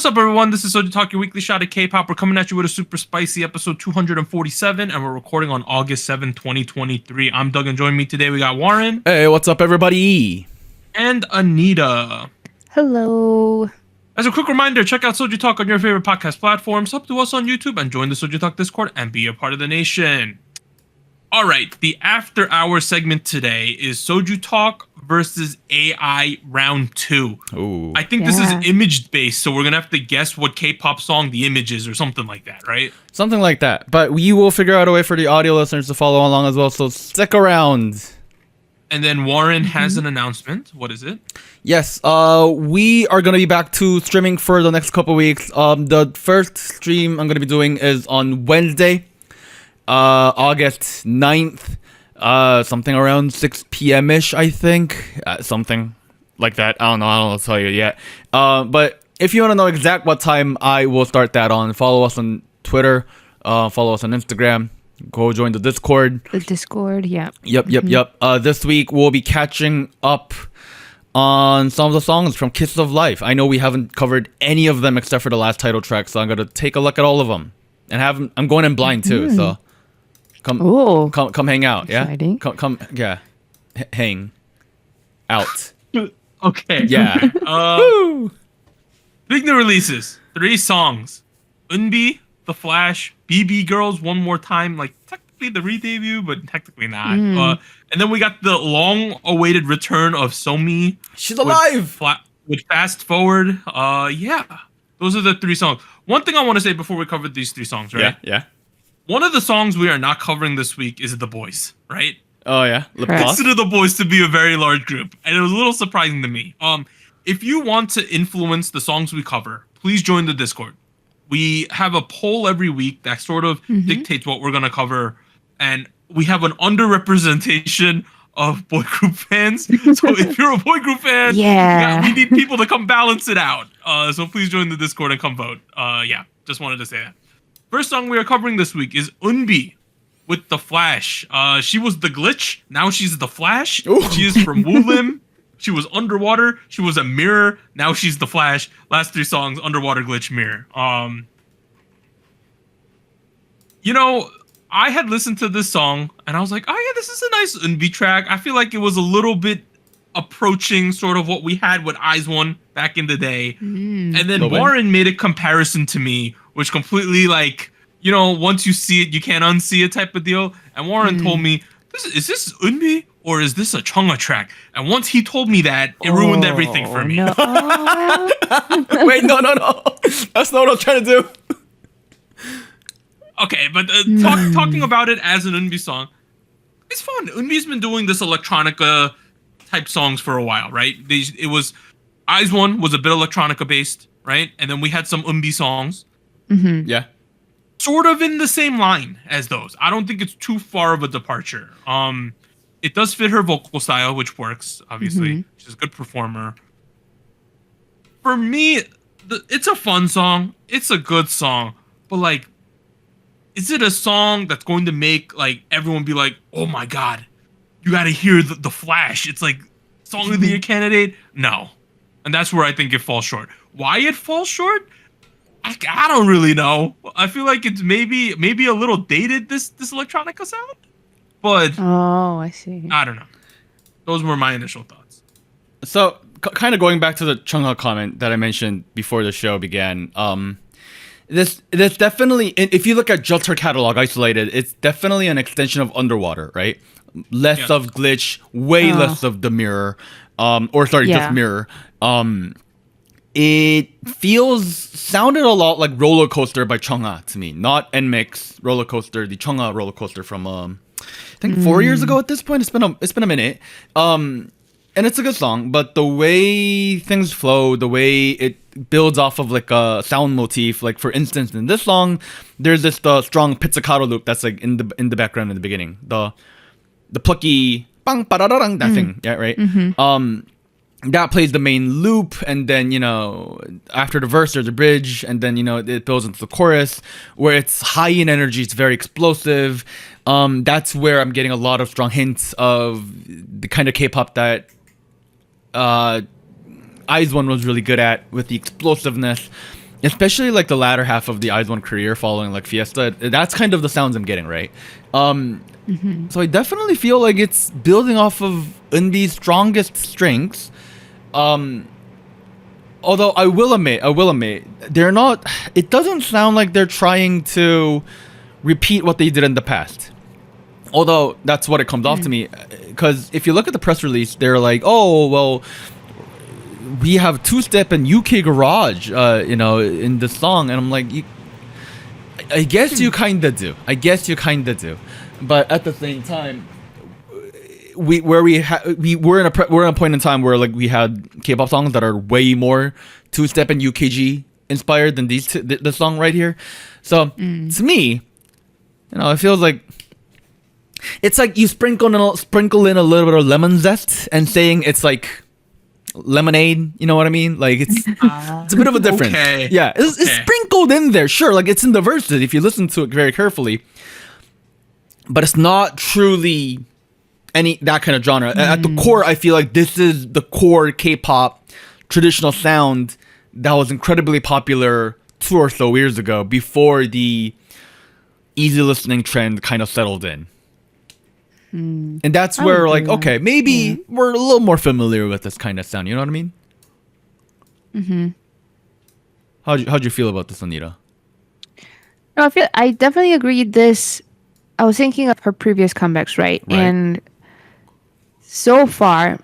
What's up, everyone? This is SojuTalk, your weekly shot at K-pop. We're coming at you with a super spicy episode 247, and we're recording on August 7, 2023. I'm Doug, and joining me today, we got Warren. Hey, what's up, everybody? And Anita. Hello. As a quick reminder, check out SojuTalk on your favorite podcast platforms, sub to us on YouTube, and join the SojuTalk Discord and be a part of the nation. All right, the After Hours segment today is SojuTalk versus AI Round 2. Ooh. I think this is image-based, so we're going to have to guess what K-pop song the image is or something like that, right? Something like that. But we will figure out a way for the audio listeners to follow along as well, so stick around. And then Warren has an announcement. What is it? Yes, we are going to be back to streaming for the next couple weeks. The first stream I'm going to be doing is on Wednesday, August 9th. Something around 6 p.m.-ish, I think. Something like that. I don't know, tell you yet. But if you want to know exact what time I will start that on, follow us on Twitter, follow us on Instagram, go join the Discord. The Discord, yeah. Yep. This week we'll be catching up on some of the songs from Kiss of Life. I know we haven't covered any of them except for the last title track, so I'm going to take a look at all of them. And I'm going in blind too, so... Come hang out, yeah? Exciting. Come, yeah. Hang out. Okay. Yeah. Big new releases. 3 songs. Eunbi, The Flash, BBGIRLS, One More Time. Like, technically the re-debut, but technically not. And then we got the long-awaited return of Somi. She's alive! With Fast Forward. Yeah. Those are the 3 songs. One thing I want to say before we cover these 3 songs, right? Yeah. One of the songs we are not covering this week is The Boys, right? Oh, yeah? Lip I gloss? consider The Boys to be a very large group, and it was a little surprising to me. If you want to influence the songs we cover, please join the Discord. We have a poll every week that sort of dictates what we're going to cover, and we have an underrepresentation of boy group fans. So if you're a boy group fan, we need people to come balance it out. So please join the Discord and come vote. Just wanted to say that. First song we are covering this week is Eunbi with The Flash. She was the glitch. Now she's the Flash. Ooh. She is from Woolim. She was underwater. She was a mirror. Now she's the Flash. Last 3 songs, underwater, glitch, mirror. I had listened to this song and I was like, oh yeah, this is a nice Eunbi track. I feel like it was a little bit approaching sort of what we had with ITZY back in the day. And then Warren made a comparison to me, which completely once you see it, you can't unsee it type of deal. And Warren told me, is this Eunbi or is this a Chungha track? And once he told me that, it ruined everything for me. No. Wait, no. That's not what I'm trying to do. Okay, but talking about it as an Eunbi song, it's fun. Eunbi's been doing this electronica type songs for a while, right? ITZY was a bit electronica based, right? And then we had some Eunbi songs. Yeah. Sort of in the same line as those. I don't think it's too far of a departure. It does fit her vocal style, which works, obviously. She's a good performer. For me, it's a fun song. It's a good song. But, is it a song that's going to make, everyone be like, oh my god, you gotta hear the Flash. It's Song of the Year candidate? No. And that's where I think it falls short. Why it falls short? I don't really know. I feel like it's maybe a little dated, this electronica sound. But I see. I don't know. Those were my initial thoughts. So, kind of going back to the Chungha comment that I mentioned before the show began, this definitely, if you look at just her catalog isolated, it's definitely an extension of Underwater, right? Less of glitch, way less of the mirror, just mirror. It sounded a lot like Roller Coaster by Chungha to me, not NMIX Roller Coaster, the Chungha Roller Coaster from I think 4 years ago at this point. It's been a minute. And it's a good song, but the way things flow, the way it builds off of a sound motif, for instance, in this song, there's this strong pizzicato loop that's in the background in the beginning. The plucky bang pararang, that thing, yeah, right? That plays the main loop, and then after the verse there's a bridge, and then it builds into the chorus where it's high in energy, it's very explosive. That's where I'm getting a lot of strong hints of the kind of K-pop that ITZY was really good at, with the explosiveness. especially like the latter half of the ITZY career following like Fiesta, that's kind of the sounds I'm getting, right? So I definitely feel like it's building off of Eunbi's strongest strengths. Although I will admit, they're not. It doesn't sound like they're trying to repeat what they did in the past. Although that's what it comes off to me, because if you look at the press release, they're like, "Oh, well, we have two-step and UK garage, in the song," and I'm like, I guess you kinda do. But at the same time, we're in a point in time where like we had K-pop songs that are way more two-step and UKG inspired than the song right here. So to me, it feels like it's like you sprinkle in a little bit of lemon zest and saying it's like lemonade. You know what I mean? Like it's a bit of a difference. Okay. Yeah, it's sprinkled in there. Sure, like it's in the verses if you listen to it very carefully, but it's not truly that kind of genre. At the core, I feel like this is the core K-pop traditional sound that was incredibly popular 2 or so years ago before the easy listening trend kind of settled in. And that's where like, okay, maybe we're a little more familiar with this kind of sound. You know what I mean? Mm-hmm. How'd you feel about this, Anita? No, I definitely agree. I was thinking of her previous comebacks, right? And so far,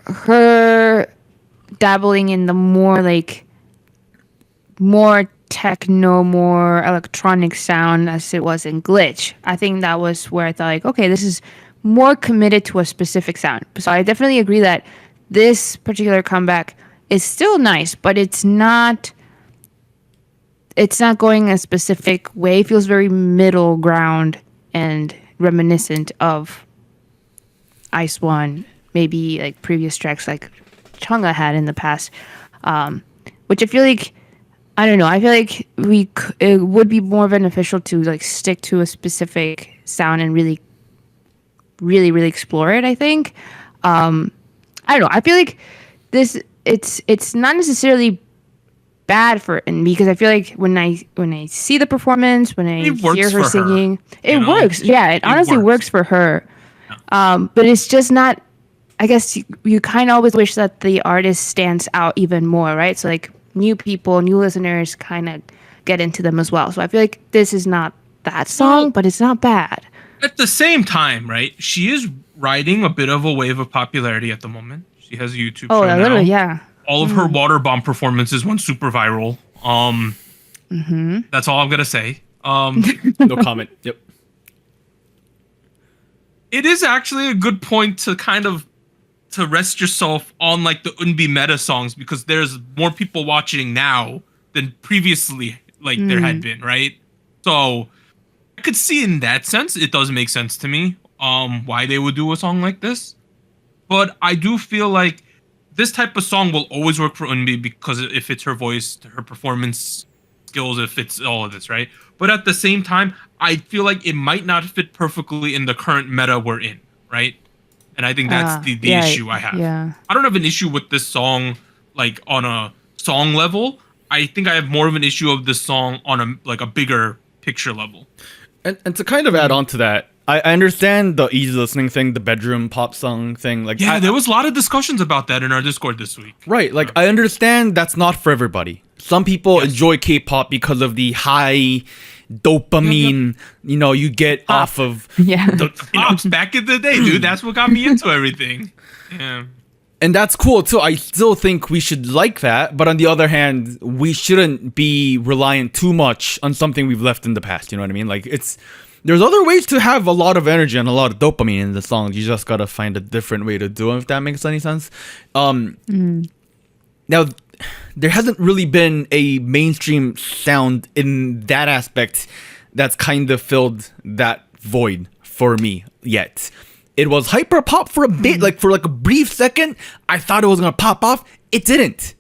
her dabbling in the more techno, more electronic sound as it was in Glitch. I think that was where I thought like, okay, this is more committed to a specific sound. So I definitely agree that this particular comeback is still nice, but it's not going a specific way. It feels very middle ground and reminiscent of ITZY, maybe like previous tracks like Chungha had in the past, which I feel like, I don't know, I feel like it would be more beneficial to like stick to a specific sound and really, really, really explore it, I think. I don't know, I feel like it's not necessarily bad for Eunbi because I feel like when I see the performance, when I hear her singing, it works. Yeah, it honestly works for her. But it's just not, I guess you kind of always wish that the artist stands out even more, right? So like new people, new listeners kind of get into them as well. So I feel like this is not that song, but it's not bad. At the same time, right? She is riding a bit of a wave of popularity at the moment. She has a YouTube show now. Yeah. All of her water bomb performances went super viral. That's all I'm gonna say. No comment. Yep. It is actually a good point to kind of to rest yourself on like the Eunbi meta songs because there's more people watching now than previously like there had been, right? So I could see in that sense it does make sense to me why they would do a song like this. But I do feel like this type of song will always work for Eunbi because it fits her voice, her performance skills, it fits all of this, right? But at the same time, I feel like it might not fit perfectly in the current meta we're in, right? And I think that's the issue I have. Yeah. I don't have an issue with this song like on a song level. I think I have more of an issue of this song on a bigger picture level. And to kind of add on to that, I understand the easy listening thing, the bedroom pop song thing. Like, there was a lot of discussions about that in our Discord this week. Right, like I understand that's not for everybody. Some people enjoy K-pop because of the high dopamine, you get off of the pops back in the day, dude. That's what got me into everything. Yeah. And that's cool too. I still think we should like that, but on the other hand, we shouldn't be reliant too much on something we've left in the past. You know what I mean? Like there's other ways to have a lot of energy and a lot of dopamine in the songs. You just gotta find a different way to do it, if that makes any sense. Now, there hasn't really been a mainstream sound in that aspect that's kind of filled that void for me yet. It was hyper pop for a bit, like for a brief second. I thought it was gonna pop off. It didn't.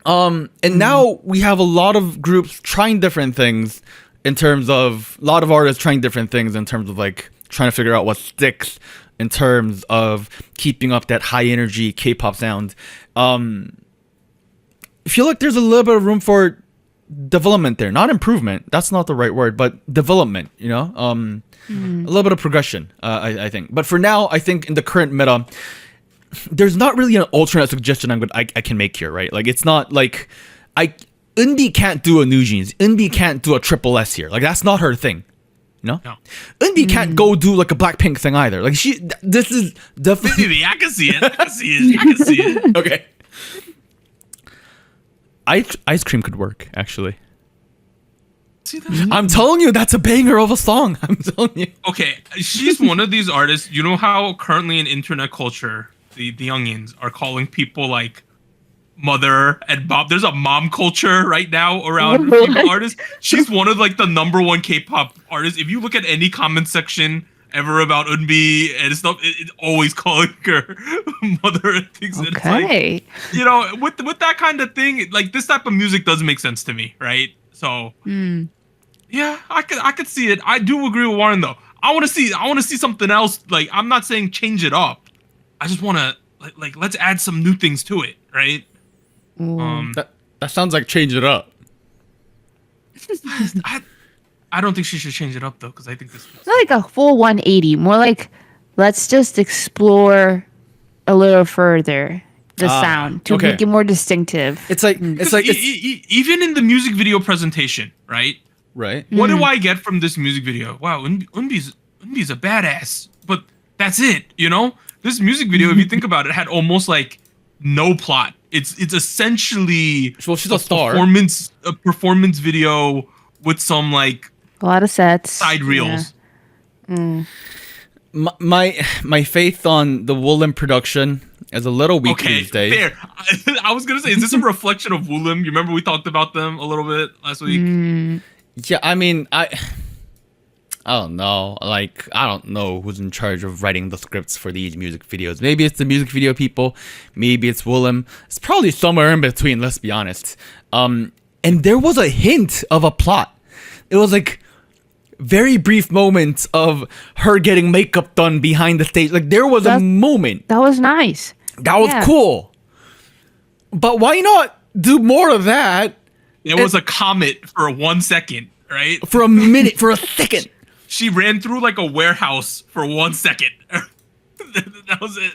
And now we have a lot of groups trying different things in terms of a lot of artists trying different things in terms of like trying to figure out what sticks in terms of keeping up that high energy K-pop sound. feel like there's a little bit of room for development there. Not improvement. That's not the right word, but development. A little bit of progression. I think. But for now, I think in the current meta, there's not really an alternate suggestion I can make here, right? Like it's not like Eunbi can't do a New Jeans. Eunbi can't do a Triple S here. Like that's not her thing. No. Eunbi can't go do like a Blackpink thing either. Like this is definitely. Maybe I can see it. I can see it. Okay. Ice cream could work actually. See that? I'm telling you, that's a banger of a song. I'm telling you. Okay, she's one of these artists. You know how currently in internet culture, the youngins are calling people like mother and Bob. There's a mom culture right now around female artists. She's one of like the #1 K-pop artists. If you look at any comment section ever about Eunbi and stuff, it's always calling her mother and things. And it's like, with that kind of thing, like this type of music doesn't make sense to me, right? So yeah, I could see it. I do agree with Warren though. I want to see something else. Like I'm not saying change it up. I just want to like let's add some new things to it, right? That sounds like change it up. I don't think she should change it up though, because I think this. It's not like a full 180. More like let's just explore a little further the sound to make it more distinctive. It's like even in the music video presentation, right? Right. What do I get from this music video? Wow, Eunbi's a badass, but that's it. This music video, if you think about it, had almost like no plot. It's essentially she's a star. Performance video with some like a lot of sets, side reels. Yeah. My faith on the Woolim production is a little weak these days. Fair. I was gonna say, is this a reflection of Woolim? You remember we talked about them a little bit last week? Yeah, I mean, I don't know. Like, I don't know who's in charge of writing the scripts for these music videos. Maybe it's the music video people. Maybe it's Woolim. It's probably somewhere in between, let's be honest. And there was a hint of a plot. It was like very brief moments of her getting makeup done behind the stage. Like, there was a moment. That was nice. That was cool. But why not do more of that? There was a comet for 1 second, right? For a minute, for a second. She ran through like a warehouse for 1 second. That was it.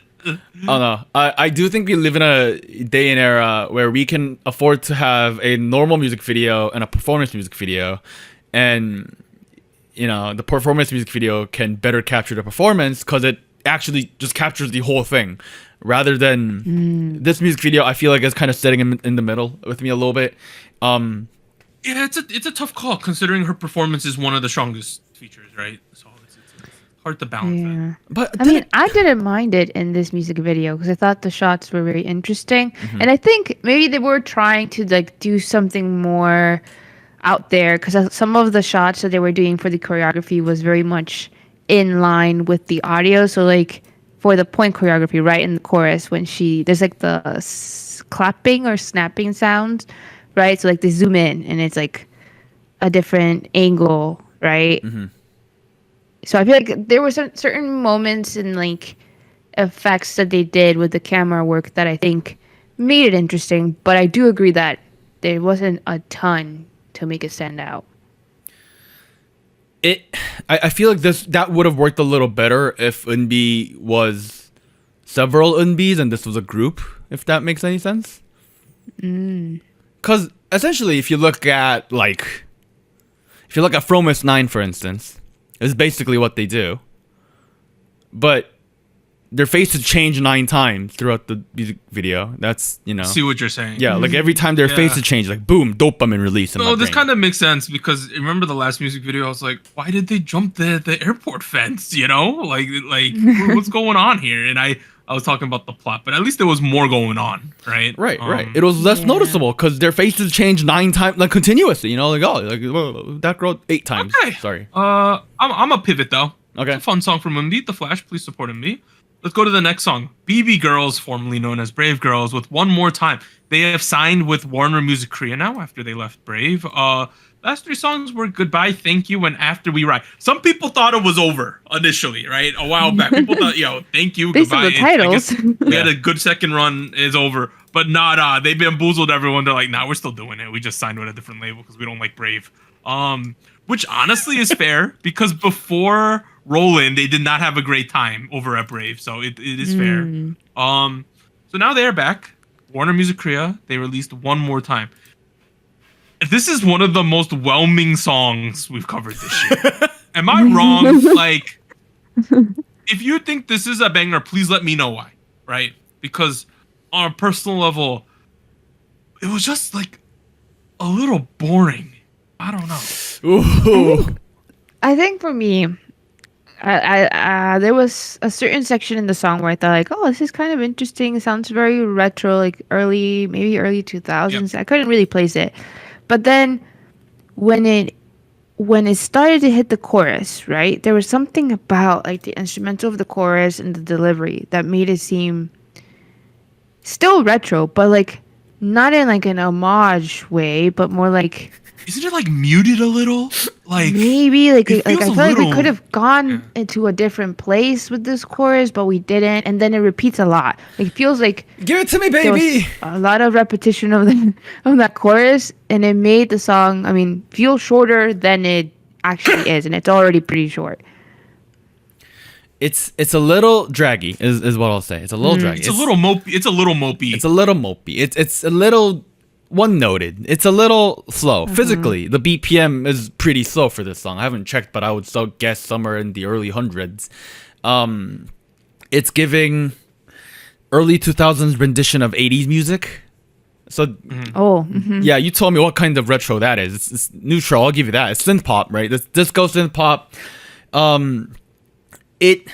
Oh no, I do think we live in a day and era where we can afford to have a normal music video and a performance music video, and the performance music video can better capture the performance because it actually just captures the whole thing, rather than this music video. I feel like it's kind of sitting in the middle with me a little bit. Yeah, it's a tough call considering her performance is one of the strongest features, right? So it's hard to balance that. But I mean, I didn't mind it in this music video because I thought the shots were very interesting, and I think maybe they were trying to like do something more out there because some of the shots that they were doing for the choreography was very much in line with the audio. So like for the point choreography, right in the chorus when there's like the clapping or snapping sound. Right, so like they zoom in and it's like a different angle, right? So I feel like there were some certain moments and like effects that they did with the camera work that I think made it interesting. But I do agree that there wasn't a ton to make it stand out. I feel like that would have worked a little better if Eunbi was several Eunbis and this was a group. If that makes any sense. Because essentially, if you look at Fromis 9, for instance, is basically what they do. But their faces change 9 times throughout the music video. That's, See what you're saying. Yeah, like every time their faces change, like boom, dopamine release. No, this kind of makes sense because remember the last music video? I was like, why did they jump the airport fence? Like what's going on here? And I was talking about the plot, but at least there was more going on, right? Right. It was less noticeable because their faces changed 9 times, like continuously. Whoa, that girl 8 times. Okay. Sorry. I'm a pivot though. Okay. It's a fun song from Eunbi, The Flash. Please support Eunbi. Let's go to the next song. BBGIRLS, formerly known as Brave Girls, with One More Time. They have signed with Warner Music Korea now after they left Brave. Last three songs were Goodbye, Thank You, and After We Ride. Some people thought it was over initially, right? A while back. People thought, Thank You, Based on Goodbye. the titles. We had a good second run is over. But they bamboozled everyone. They're like, we're still doing it. We just signed with a different label because we don't like Brave. Which honestly is fair because before Rollin', they did not have a great time over at Brave. So it is fair. So now they're back. Warner Music Korea, they released One More Time. This is one of the most whelming songs we've covered this year. Am I wrong? Like, if you think this is a banger, please let me know why, right? Because on a personal level, it was just like a little boring. I don't know. Ooh. I think for me, there was a certain section in the song where I thought like, oh, this is kind of interesting. It sounds very retro, like early 2000s. I couldn't really place it. But then when it started to hit the chorus, right? There was something about like the instrumental of the chorus and the delivery that made it seem still retro, but like not in like an homage way, but more like isn't it like muted a little? Like maybe like I feel like we little, could have gone into a different place with this chorus, but we didn't, and then it repeats a lot. Like it feels like Give it to me, there was baby. a lot of repetition of that chorus, and it made the song, I mean, feel shorter than it actually is, and it's already pretty short. It's a little draggy, is what I'll say. It's a little draggy. It's a little mopey. It's a little mopey. It's a little one-noted. It's a little slow. Physically, the BPM is pretty slow for this song. I haven't checked, but I would still guess somewhere in the early hundreds. It's giving early 2000s rendition of 80s music. So, yeah, you told me what kind of retro that is. It's neutral. I'll give you that. It's synth pop, right? It's disco synth pop. It,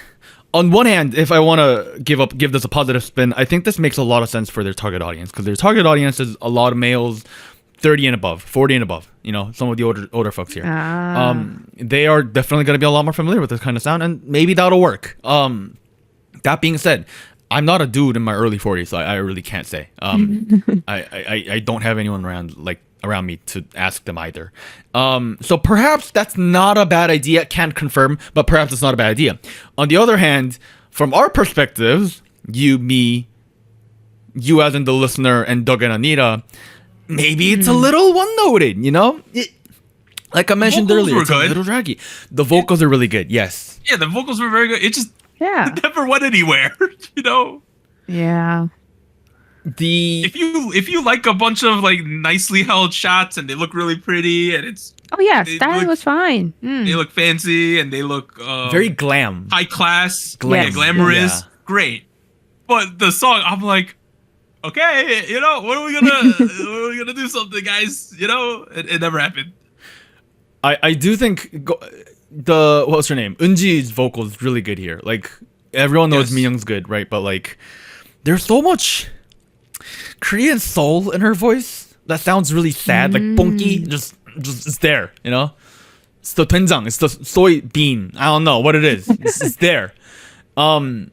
on one hand, if I want to give this a positive spin, I think this makes a lot of sense for their target audience because their target audience is a lot of males, 30 and above, 40 and above. You know, some of the older folks here. They are definitely going to be a lot more familiar with this kind of sound, and maybe that'll work. That being said, I'm not a dude in my early 40s, so I really can't say. I don't have anyone around me to ask them either. So perhaps that's not a bad idea. Can't confirm, but perhaps it's not a bad idea. On the other hand, from our perspectives, you, me, you as in the listener, and Doug and Anita, maybe it's a little one-noted, you know? Like I mentioned earlier, it's a little draggy. The vocals are really good, yes. Yeah, the vocals were very good. It just never went anywhere, you know? Yeah. If you like a bunch of like nicely held shots and they look really pretty and it's styling was fine. They look fancy and they look very glam, high class, Yes. glamorous, great. But the song, I'm like, okay, you know, what are we gonna do something, guys? You know, it never happened. I do think what's her name? Eunji's vocal is really good here. Like everyone knows Minyoung's good, right? But like, there's so much Korean soul in her voice that sounds really sad, like bonky, just it's there, you know. It's the doenjang, it's the soybean. I don't know what it is. It's there. But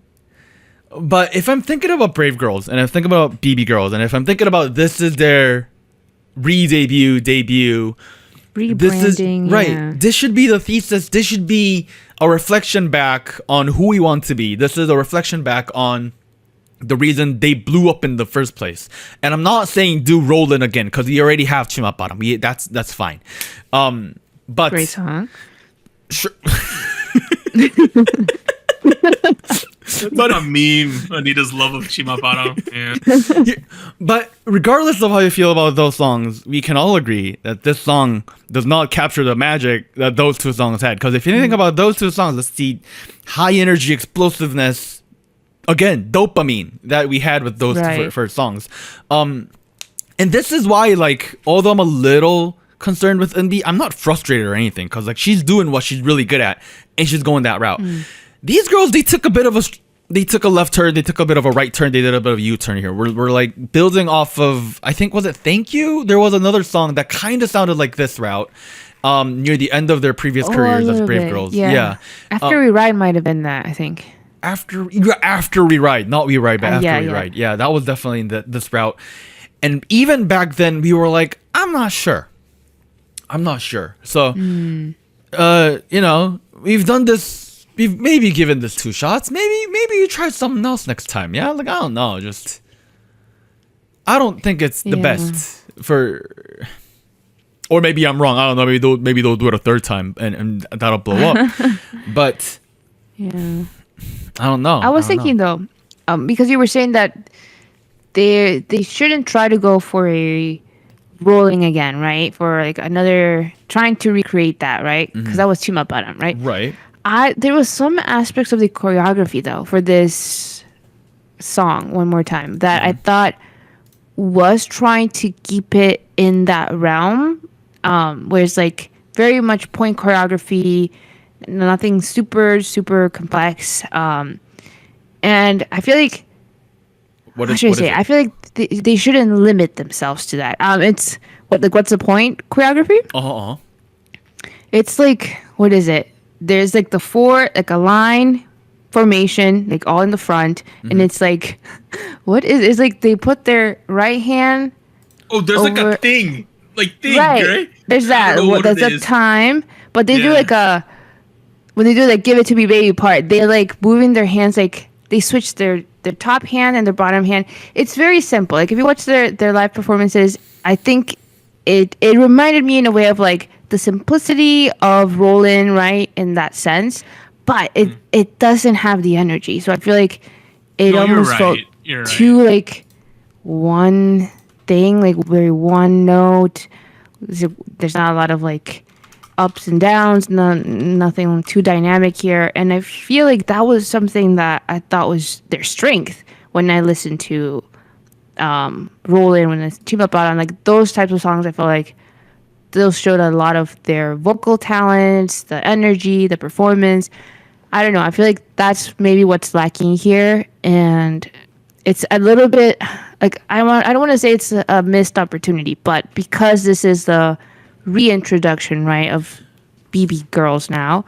if I'm thinking about Brave Girls and I'm thinking about BB Girls and if I'm thinking about this is their debut, Rebranding, this is right. This should be the thesis. This should be a reflection back on who we want to be. This is a reflection back on the reason they blew up in the first place. And I'm not saying do Rollin' again because we already have Chimaparam. That's fine. But great song. Sure. But a meme, Anita's love of Chimaparam. Yeah. But regardless of how you feel about those songs, we can all agree that this song does not capture the magic that those two songs had. Because if you think about those two songs, let's see high energy explosiveness, again, dopamine that we had with those two first songs. And this is why, like, although I'm a little concerned with Eunbi, I'm not frustrated or anything because like she's doing what she's really good at and she's going that route. These girls, they took a left turn, they took a bit of a right turn, they did a bit of a U-turn here. We're like building off of, I think, was it Thank You? There was another song that kind of sounded like this route near the end of their previous careers as Brave Girls. Yeah. After We Ride might have been that, I think. After We Ride, not We Ride, but After We Ride. Yeah, that was definitely this route. And even back then, we were like, I'm not sure. I'm not sure. So, you know, we've done this. We've maybe given this 2 shots. Maybe you try something else next time. Yeah, like I don't know. Just I don't think it's the best for. Or maybe I'm wrong. I don't know. Maybe they'll do it a 3rd time and that'll blow up. But Yeah. I don't know. I was thinking though, because you were saying that they shouldn't try to go for a rolling again, right? For like another trying to recreate that, right? Because that was Chima Baram, right? Right. There was some aspects of the choreography though for this song one more time that I thought was trying to keep it in that realm, where it's like very much point choreography, nothing super complex, and I feel like what should I say? I feel like they shouldn't limit themselves to that. It's what's the point choreography? It's like, what is it? There's like the 4, like a line formation, like all in the front, and it's like, what is? It's like they put their right hand. Oh, there's like a thing, right? There's that. That's a time, but they do like when they do like "Give It to Me, Baby" part, they like moving their hands, like they switch their top hand and their bottom hand. It's very simple. Like if you watch their live performances, I think it reminded me in a way of like the simplicity of Rollin', right, in that sense, but it doesn't have the energy. So I feel like it almost felt too like one thing, like very one note. There's not a lot of like ups and downs, nothing too dynamic here. And I feel like that was something that I thought was their strength when I listened to Rollin', when I Team Up on like those types of songs. I felt like those showed a lot of their vocal talents, the energy, the performance. I don't know. I feel like that's maybe what's lacking here, and it's a little bit like I don't want to say it's a missed opportunity, but because this is the reintroduction, right, of BB Girls now,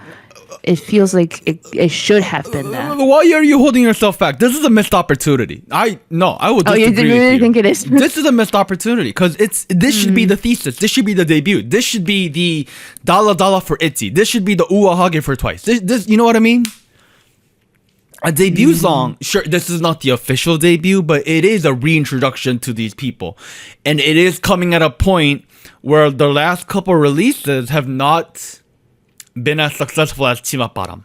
it feels like it should have been that. Why are you holding yourself back? This is a missed opportunity. I would disagree you with really you. think it is? This is a missed opportunity because this should be the thesis. This should be the debut. This should be the Dala Dala for ITZY. This should be the Uwa Hage for Twice. This you know what I mean? A debut song, sure, this is not the official debut, but it is a reintroduction to these people. And it is coming at a point where the last couple releases have not been as successful as Chimaparam.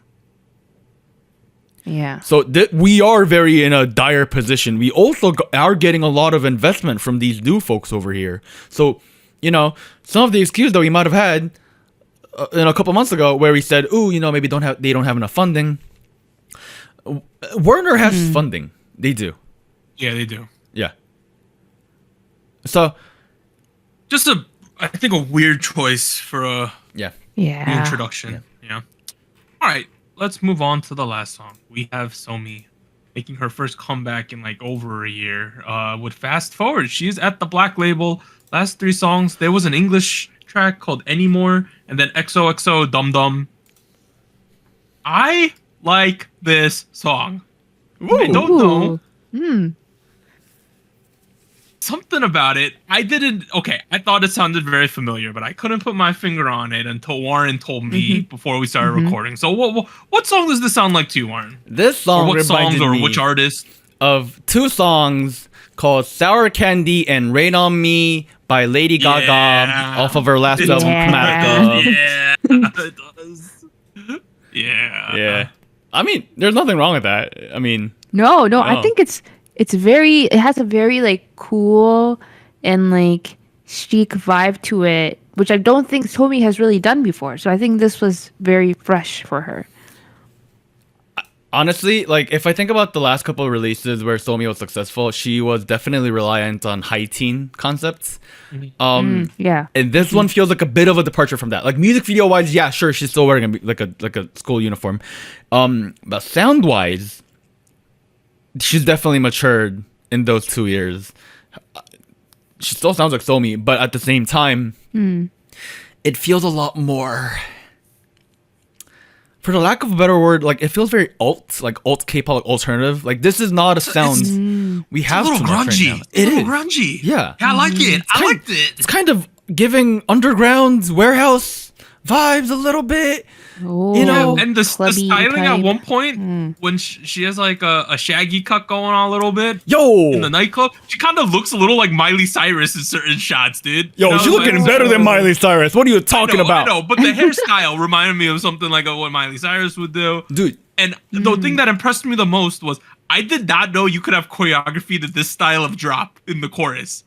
Yeah. So we are very in a dire position. We also are getting a lot of investment from these new folks over here. So, you know, some of the excuses that we might have had in a couple months ago where we said, "Ooh, you know, maybe they don't have enough funding." Warner has funding. They do. Yeah, they do. Yeah. So, just I think a weird choice for a introduction. Yeah. All right, let's move on to the last song. We have Somi making her first comeback in like over a year with Fast Forward. She's at the Black label. Last 3 songs, there was an English track called Anymore, and then XOXO Dum Dum. I like this song. Ooh. I don't know. Something about it. I thought it sounded very familiar, but I couldn't put my finger on it until Warren told me before we started recording. So what song does this sound like to you, Warren? This song or what songs or me which artist? Of 2 songs called Sour Candy and Rain on Me by Lady Gaga off of her last album, Chromatica. Yeah, it does. Yeah. I mean, there's nothing wrong with that. I mean, no. I think it has a very like cool and like chic vibe to it, which I don't think Somi has really done before. So I think this was very fresh for her. Honestly, like if I think about the last couple of releases where Somi was successful, she was definitely reliant on high teen concepts. Yeah. And this one feels like a bit of a departure from that. Like music video wise, yeah, sure, she's still wearing like a school uniform. But sound wise, she's definitely matured in those 2 years. She still sounds like Somi, but at the same time, it feels a lot more, for the lack of a better word, like it feels very alt K-pop, like alternative. Like this is not a sound we have a little too much grungy. right now. It's a little grungy. Yeah. I like it. I liked it. It's kind of giving underground warehouse vibes a little bit. Oh, You know, And the clubby styling at type. one point when she has like a shaggy cut going on a little bit Yo, in the nightclub, she kind of looks a little like Miley Cyrus in certain shots, dude. yo, You know, she's like- looking better than Miley Cyrus. What are you talking about? I know, but the hairstyle reminded me of something like what Miley Cyrus would do. Dude, And the thing that impressed me the most was I did not know you could have choreography to this style of drop in the chorus.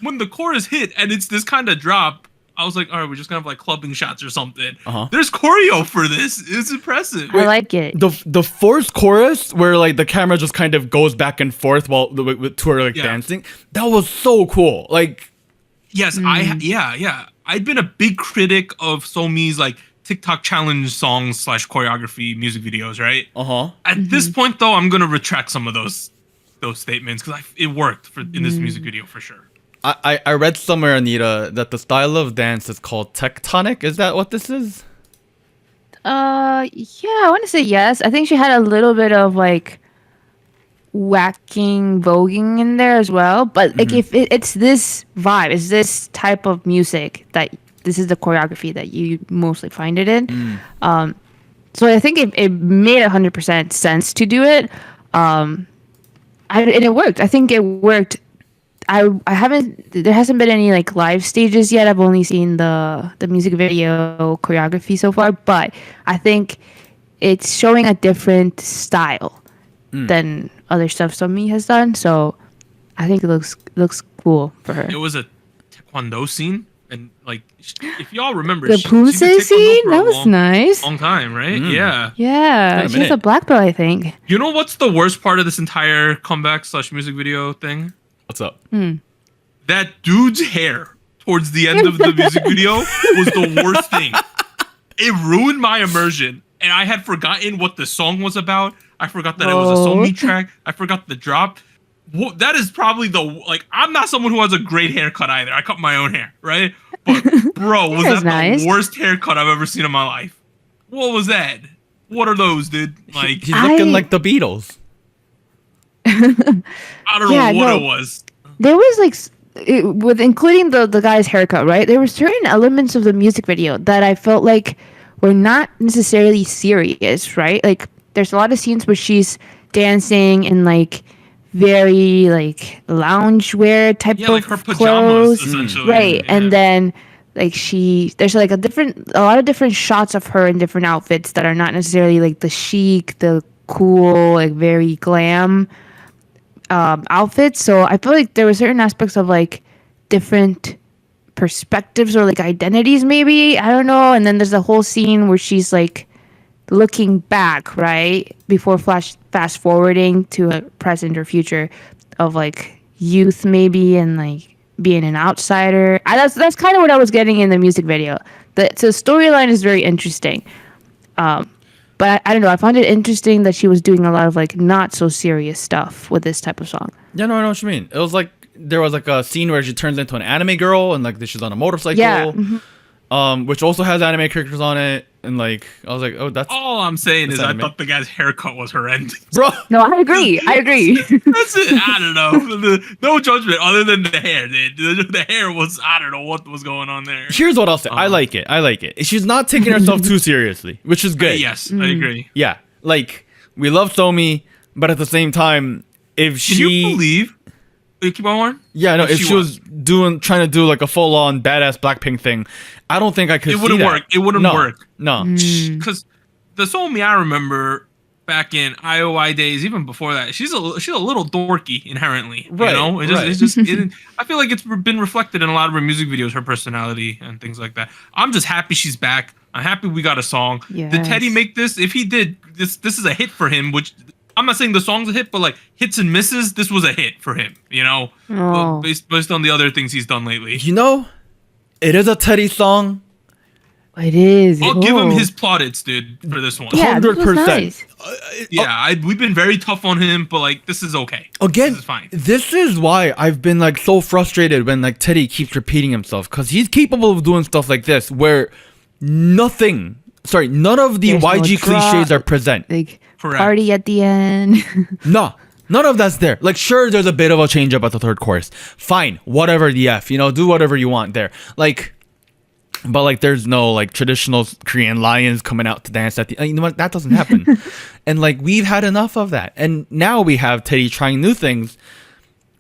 When the chorus hit and it's this kind of drop, I was like, all right, we're just gonna have like clubbing shots or something. There's choreo for this. It's impressive. I like it. the forced chorus where like the camera just kind of goes back and forth while with two are like Yeah. dancing. That was so cool. Like, Yes, yeah. I've been a big critic of Somi's like TikTok challenge songs / choreography music videos, right? At this point, though, I'm gonna retract some of those statements because it worked in this music video for sure. I read somewhere, Anita, that the style of dance is called tectonic. Is that what this is? Yeah, I want to say yes. I think she had a little bit of like whacking, voguing in there as well. But like, if it's this vibe, it's this type of music that this is the choreography that you mostly find it in. So I think it made 100% sense to do it. And it worked. I think it worked. There hasn't been any like live stages yet. I've only seen the music video choreography so far, but I think it's showing a different style than other stuff Somi has done. So I think it looks cool for her. It was a taekwondo scene, and like if y'all remember, The she did Pulse taekwondo scene? for a That was nice. long time, right? Yeah. Yeah, Been a she has a minute. black belt, I think. You know what's the worst part of this entire comeback / music video thing? What's up? That dude's hair towards the end of the music video was the worst thing. It ruined my immersion, and I had forgotten what the song was about. I forgot that it was a Somi track. I forgot the drop. That is probably I'm not someone who has a great haircut either. I cut my own hair, right? But bro, was That's that nice. the worst haircut I've ever seen in my life? What was that? What are those, dude? Like, He's looking I- like the Beatles. I don't Yeah, know what no. it was. There was like with including the guy's haircut, right? There were certain elements of the music video that I felt like were not necessarily serious, right? Like there's a lot of scenes where she's dancing in like very like loungewear type Yeah, of like her pajamas, clothes, essentially. right? Yeah. And then like there's like a lot of different shots of her in different outfits that are not necessarily like the chic, the cool, like very glam outfits. So I feel like there were certain aspects of like different perspectives or like identities, maybe, I don't know. And then there's a whole scene where she's like looking back, right, before fast forwarding to a present or future of like youth maybe, and like being an outsider. That's kind of what I was getting in the music video. The storyline is very interesting. But I don't know. I found it interesting that she was doing a lot of like not so serious stuff with this type of song. Yeah, no, I know what you mean. It was like there was like a scene where she turns into an anime girl and like she's on a motorcycle. Yeah. Which also has anime characters on it. And like I was like, oh, that's All I'm saying is I anime. thought the guy's haircut was horrendous. bro. No, I agree. That's it. I don't know. No judgment other than the hair. The hair was, I don't know what was going on there. Here's what I'll say. I like it. She's not taking herself too seriously, which is good. Yes, I agree. Yeah. Like we love Somi, but at the same time, if Can she you believe? Wait, keep on, Warren? Yeah, no, If if she she was trying to do like a full on badass Blackpink thing, I don't think I could It see wouldn't that. work. It wouldn't No, work. No. Because the Somi I remember back in IOI days, even before that, she's a little dorky inherently. Right, You know, right. it's just. I feel like it's been reflected in a lot of her music videos, her personality and things like that. I'm just happy she's back. I'm happy we got a song. Did Teddy Yes. make this? If he did, this is a hit for him. Which I'm not saying the song's a hit, but like hits and misses, this was a hit for him. You know, Oh. based on the other things he's done lately. You know, it is a Teddy song. It is. I'll give him Oh. his plaudits, dude, for this one. Yeah, this was 100%. nice. Yeah, we've been very tough on him, but like this is okay. Again, This is fine. this is why I've been like so frustrated when like Teddy keeps repeating himself, because he's capable of doing stuff like this where none of the There's no YG drop. cliches are present. Like Correct. party at the end. No, None of that's there. Like, sure, there's a bit of a change up at the third chorus. Fine, whatever the F, do whatever you want there. Like, but like, there's no like traditional Korean lions coming out to dance at the. You know what? That doesn't happen. And like, we've had enough of that. And now we have Teddy trying new things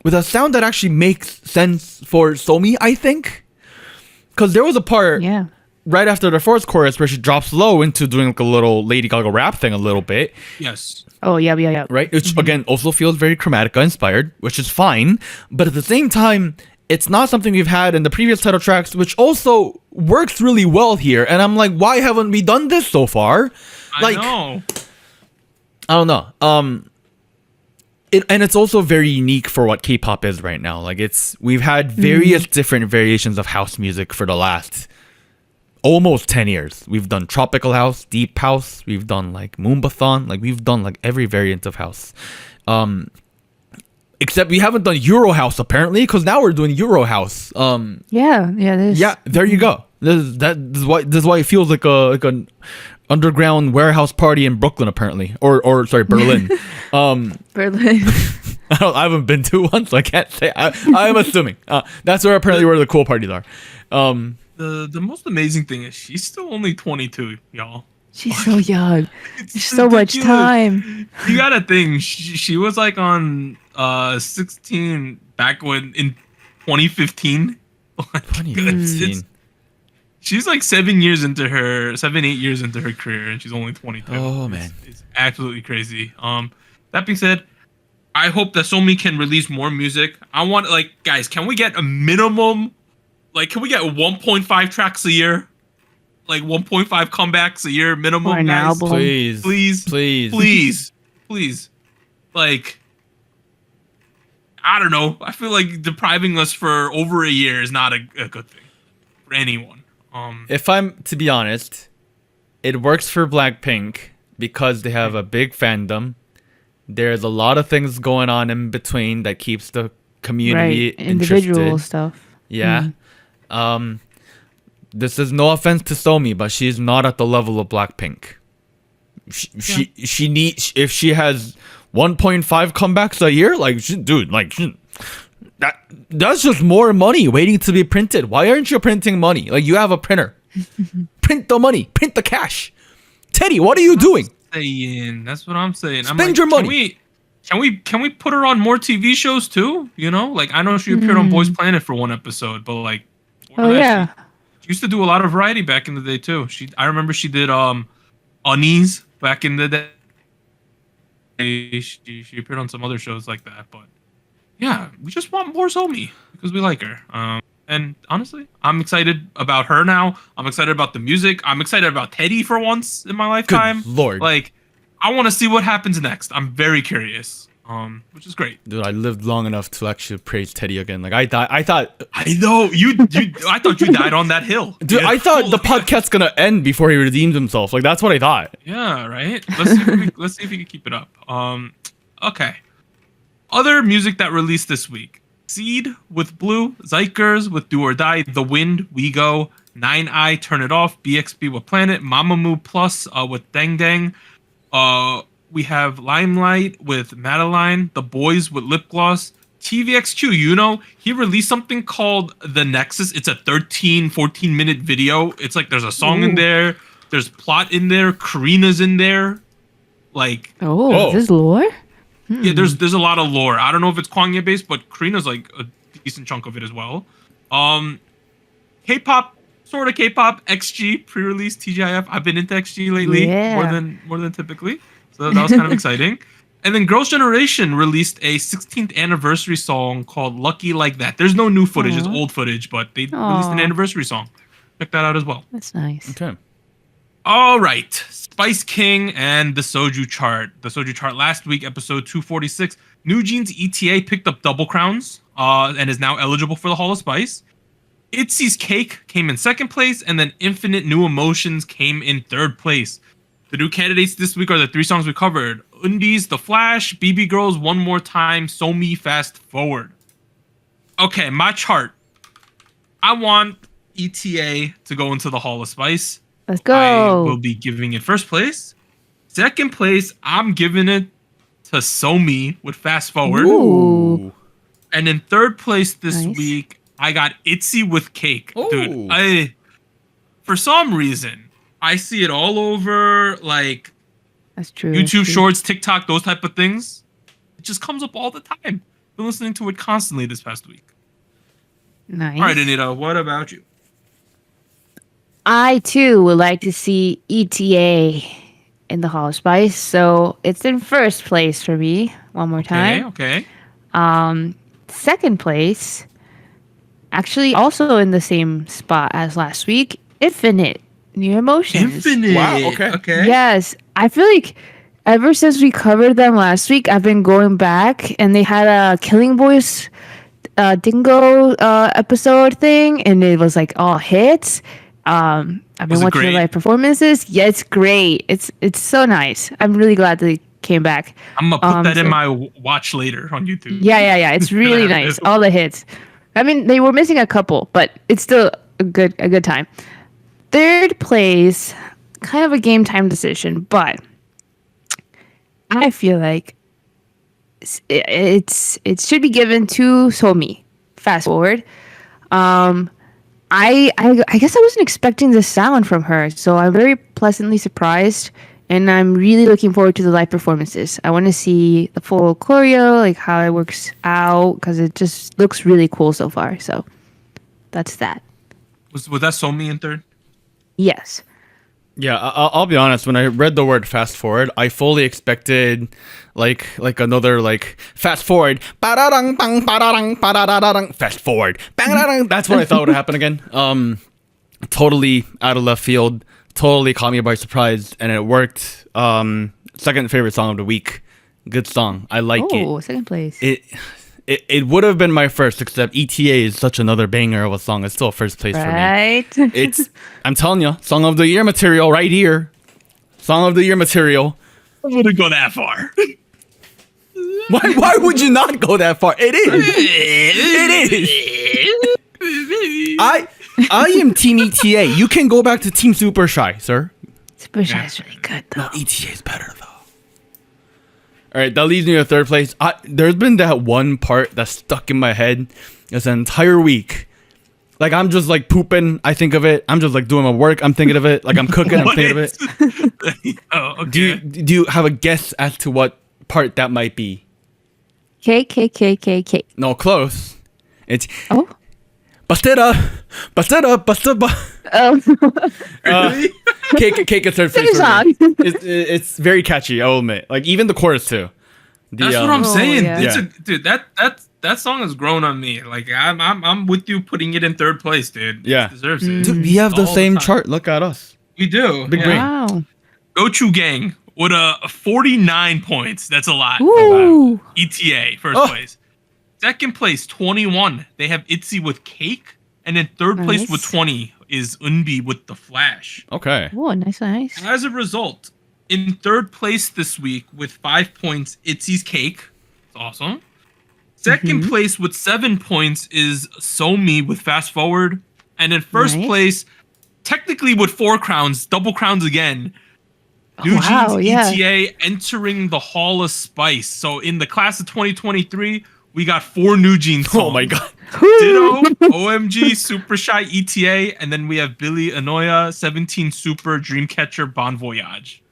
with a sound that actually makes sense for Somi, I think. Because there was a part right after the first chorus where she drops low into doing like a little Lady Gaga rap thing a little bit. Yes. Oh, yeah. Right? Which, again, also feels very Chromatica inspired, which is fine. But at the same time, it's not something we've had in the previous title tracks, which also works really well here. And I'm like, why haven't we done this so far? Like, I don't know. And it's also very unique for what K-pop is right now. Like, we've had various different variations of house music for the last almost 10 years. We've done tropical house, deep house. We've done like Moombathon. Like, we've done like every variant of house. Except we haven't done Euro house apparently, because now we're doing Euro house. Yeah. There you go. This is why it feels like an underground warehouse party in Brooklyn apparently, or sorry, Berlin. Berlin. I haven't been to one, so I can't say. I'm assuming that's where the cool parties are. The most amazing thing is she's still only 22, y'all. She's so young. It's so much time. You gotta think she was like on 16 back when in 2015. 2015. She's like 8 years into her career, and she's only 22. Oh man, it's absolutely crazy. That being said, I hope that Somi can release more music. I want, like, guys, can we get a minimum? Like, can we get 1.5 tracks a year? Like 1.5 comebacks a year minimum, or an guys? album. Please. Like, I don't know. I feel like depriving us for over a year is not a good thing for anyone. If I'm to be honest, it works for Blackpink because they have a big fandom. There's a lot of things going on in between that keeps the community individual interested. Stuff. Yeah. This is no offense to Somi, but she's not at the level of Blackpink. She needs, if she has 1.5 comebacks a year, like, that's just more money waiting to be printed. Why aren't you printing money? Like, you have a printer. Print the money. Print the cash. Teddy, what are you doing? That's what I'm saying. Spend your money. Can we put her on more TV shows too? Like, I know she appeared on Boys Planet for one episode, but like, she used to do a lot of variety back in the day too. I remember she did Unease back in the day. She appeared on some other shows like that, but yeah, we just want more Somi because we like her. And honestly, I'm excited about her now. I'm excited about the music. I'm excited about Teddy for once in my lifetime. Good Lord. Like, I want to see what happens next. I'm very curious. Which is great. Dude, I lived long enough to actually praise Teddy again. Like, I thought I know I thought you died on that hill. Dude, I thought the podcast's gonna end before he redeemed himself. Like, that's what I thought. Yeah, right. Let's see if we can keep it up. Okay. Other music that released this week: Seed with Blue, Zykers with Do or Die, The Wind, We Go, 9i, Turn It Off, BXB with Planet, Mamamoo Plus with Dang Dang. We have Limelight with Madeline, The Boys with Lip Gloss, TVXQ, he released something called The Nexus. It's a 14 minute video. It's like there's a song in there, there's plot in there, Karina's in there. Like, is this lore? Yeah, there's a lot of lore. I don't know if it's Kwangya based, but Karina's like a decent chunk of it as well. K-pop, sort of K-pop, XG pre-release TGIF. I've been into XG lately, more than typically. So that was kind of exciting. And then Girls' Generation released a 16th anniversary song called Lucky Like That. There's no new footage, it's old footage, but they released an anniversary song. Check that out as well. That's nice. Okay. All right. Spice King and the Soju chart. The Soju chart last week, episode 246. New Jeans ETA picked up double crowns and is now eligible for the Hall of Spice. ITZY's Cake came in second place, and then Infinite New Emotions came in third place. The new candidates this week are the three songs we covered: Eunbi's The Flash, BBGIRLS One More Time, Somi Fast Forward. Okay, my chart. I want ETA to go into the Hall of Spice. Let's go. I will be giving it first place. Second place, I'm giving it to Somi with Fast Forward. Ooh. And in third place this Nice. week, I got ITZY with Cake. Ooh. Dude, for some reason, I see it all over like That's true. that's YouTube true. Shorts, TikTok, those type of things. It just comes up all the time. Been listening to it constantly this past week. Nice. All right, Anita, what about you? I too would like to see ETA in the Hall of Spice, so it's in first place for me. One more time. Okay. Second place, actually also in the same spot as last week, Infinite. New Emotions. Infinite. Wow, okay. Yes, I feel like ever since we covered them last week, I've been going back, and they had a Killing Boys Dingo episode thing, and it was like all hits. I've been Was it watching the great? live performances. Yeah, it's great. It's so nice. I'm really glad they came back. I'm gonna put that in so- my watch later on YouTube. Yeah. It's really Yeah. nice. All the hits. I mean, they were missing a couple, but it's still a good time. Third place, kind of a game time decision, but I feel like it should be given to Somi. Fast Forward. I guess I wasn't expecting this sound from her, so I'm very pleasantly surprised, and I'm really looking forward to the live performances. I want to see the full choreo, like how it works out, because it just looks really cool so far. So that's that. Was that Somi in third? Yes. Yeah, I'll be honest. When I read the word fast forward, I fully expected like another like fast forward, ba-da-dang, bang, ba-da-dang, ba-da-da-da-dang, fast forward, bang-da-dang. That's what I thought would happen again. Totally out of left field. Totally caught me by surprise, and it worked. Second favorite song of the week. Good song. I like it. Second place. It would have been my first, except ETA is such another banger of a song. It's still first place for me. Right. I'm telling you, Song of the Year material right here. Song of the Year material. I wouldn't go that far. Why would you not go that far? It is. It is. I am Team ETA. You can go back to Team Super Shy, sir. Super Shy is really good though. No, ETA is better though. All right, that leaves me in third place. There's been that one part that's stuck in my head this entire week. Like I'm just like pooping, I think of it. I'm just like doing my work, I'm thinking of it. Like I'm cooking, I'm thinking of it. Oh, okay. Do you have a guess as to what part that might be? K. No, close. It's Oh. Bastera. Oh. Cake is third Sing place. a for me. song. It's very catchy, I'll admit. Like even the chorus too. That's what I'm Oh, saying. yeah. It's dude. That song has grown on me. Like I'm with you putting it in third place, dude. Yeah. It deserves it. Dude, we have the All same time. chart. Look at us. We do. Big brain. Wow. Gochu Gang with 49 points. That's a lot. Ooh. ETA first Oh. place. Second place 21. They have ITZY with Cake, and in third place Nice. with 20 is Eunbi with The Flash. Okay. Oh, nice. As a result, in third place this week with 5 points, ITZY's Cake. It's awesome. Second place with 7 points is Somi with Fast Forward. And in first Nice. place, technically with 4 crowns, double crowns again. New wow, Jeans yeah. ETA entering the Hall of Spice. So in the class of 2023, we got 4 New Jeans songs. Oh my god. Ditto, OMG, Super Shy, ETA, and then we have Billy Anoya, 17 Super, Dreamcatcher, Bon Voyage.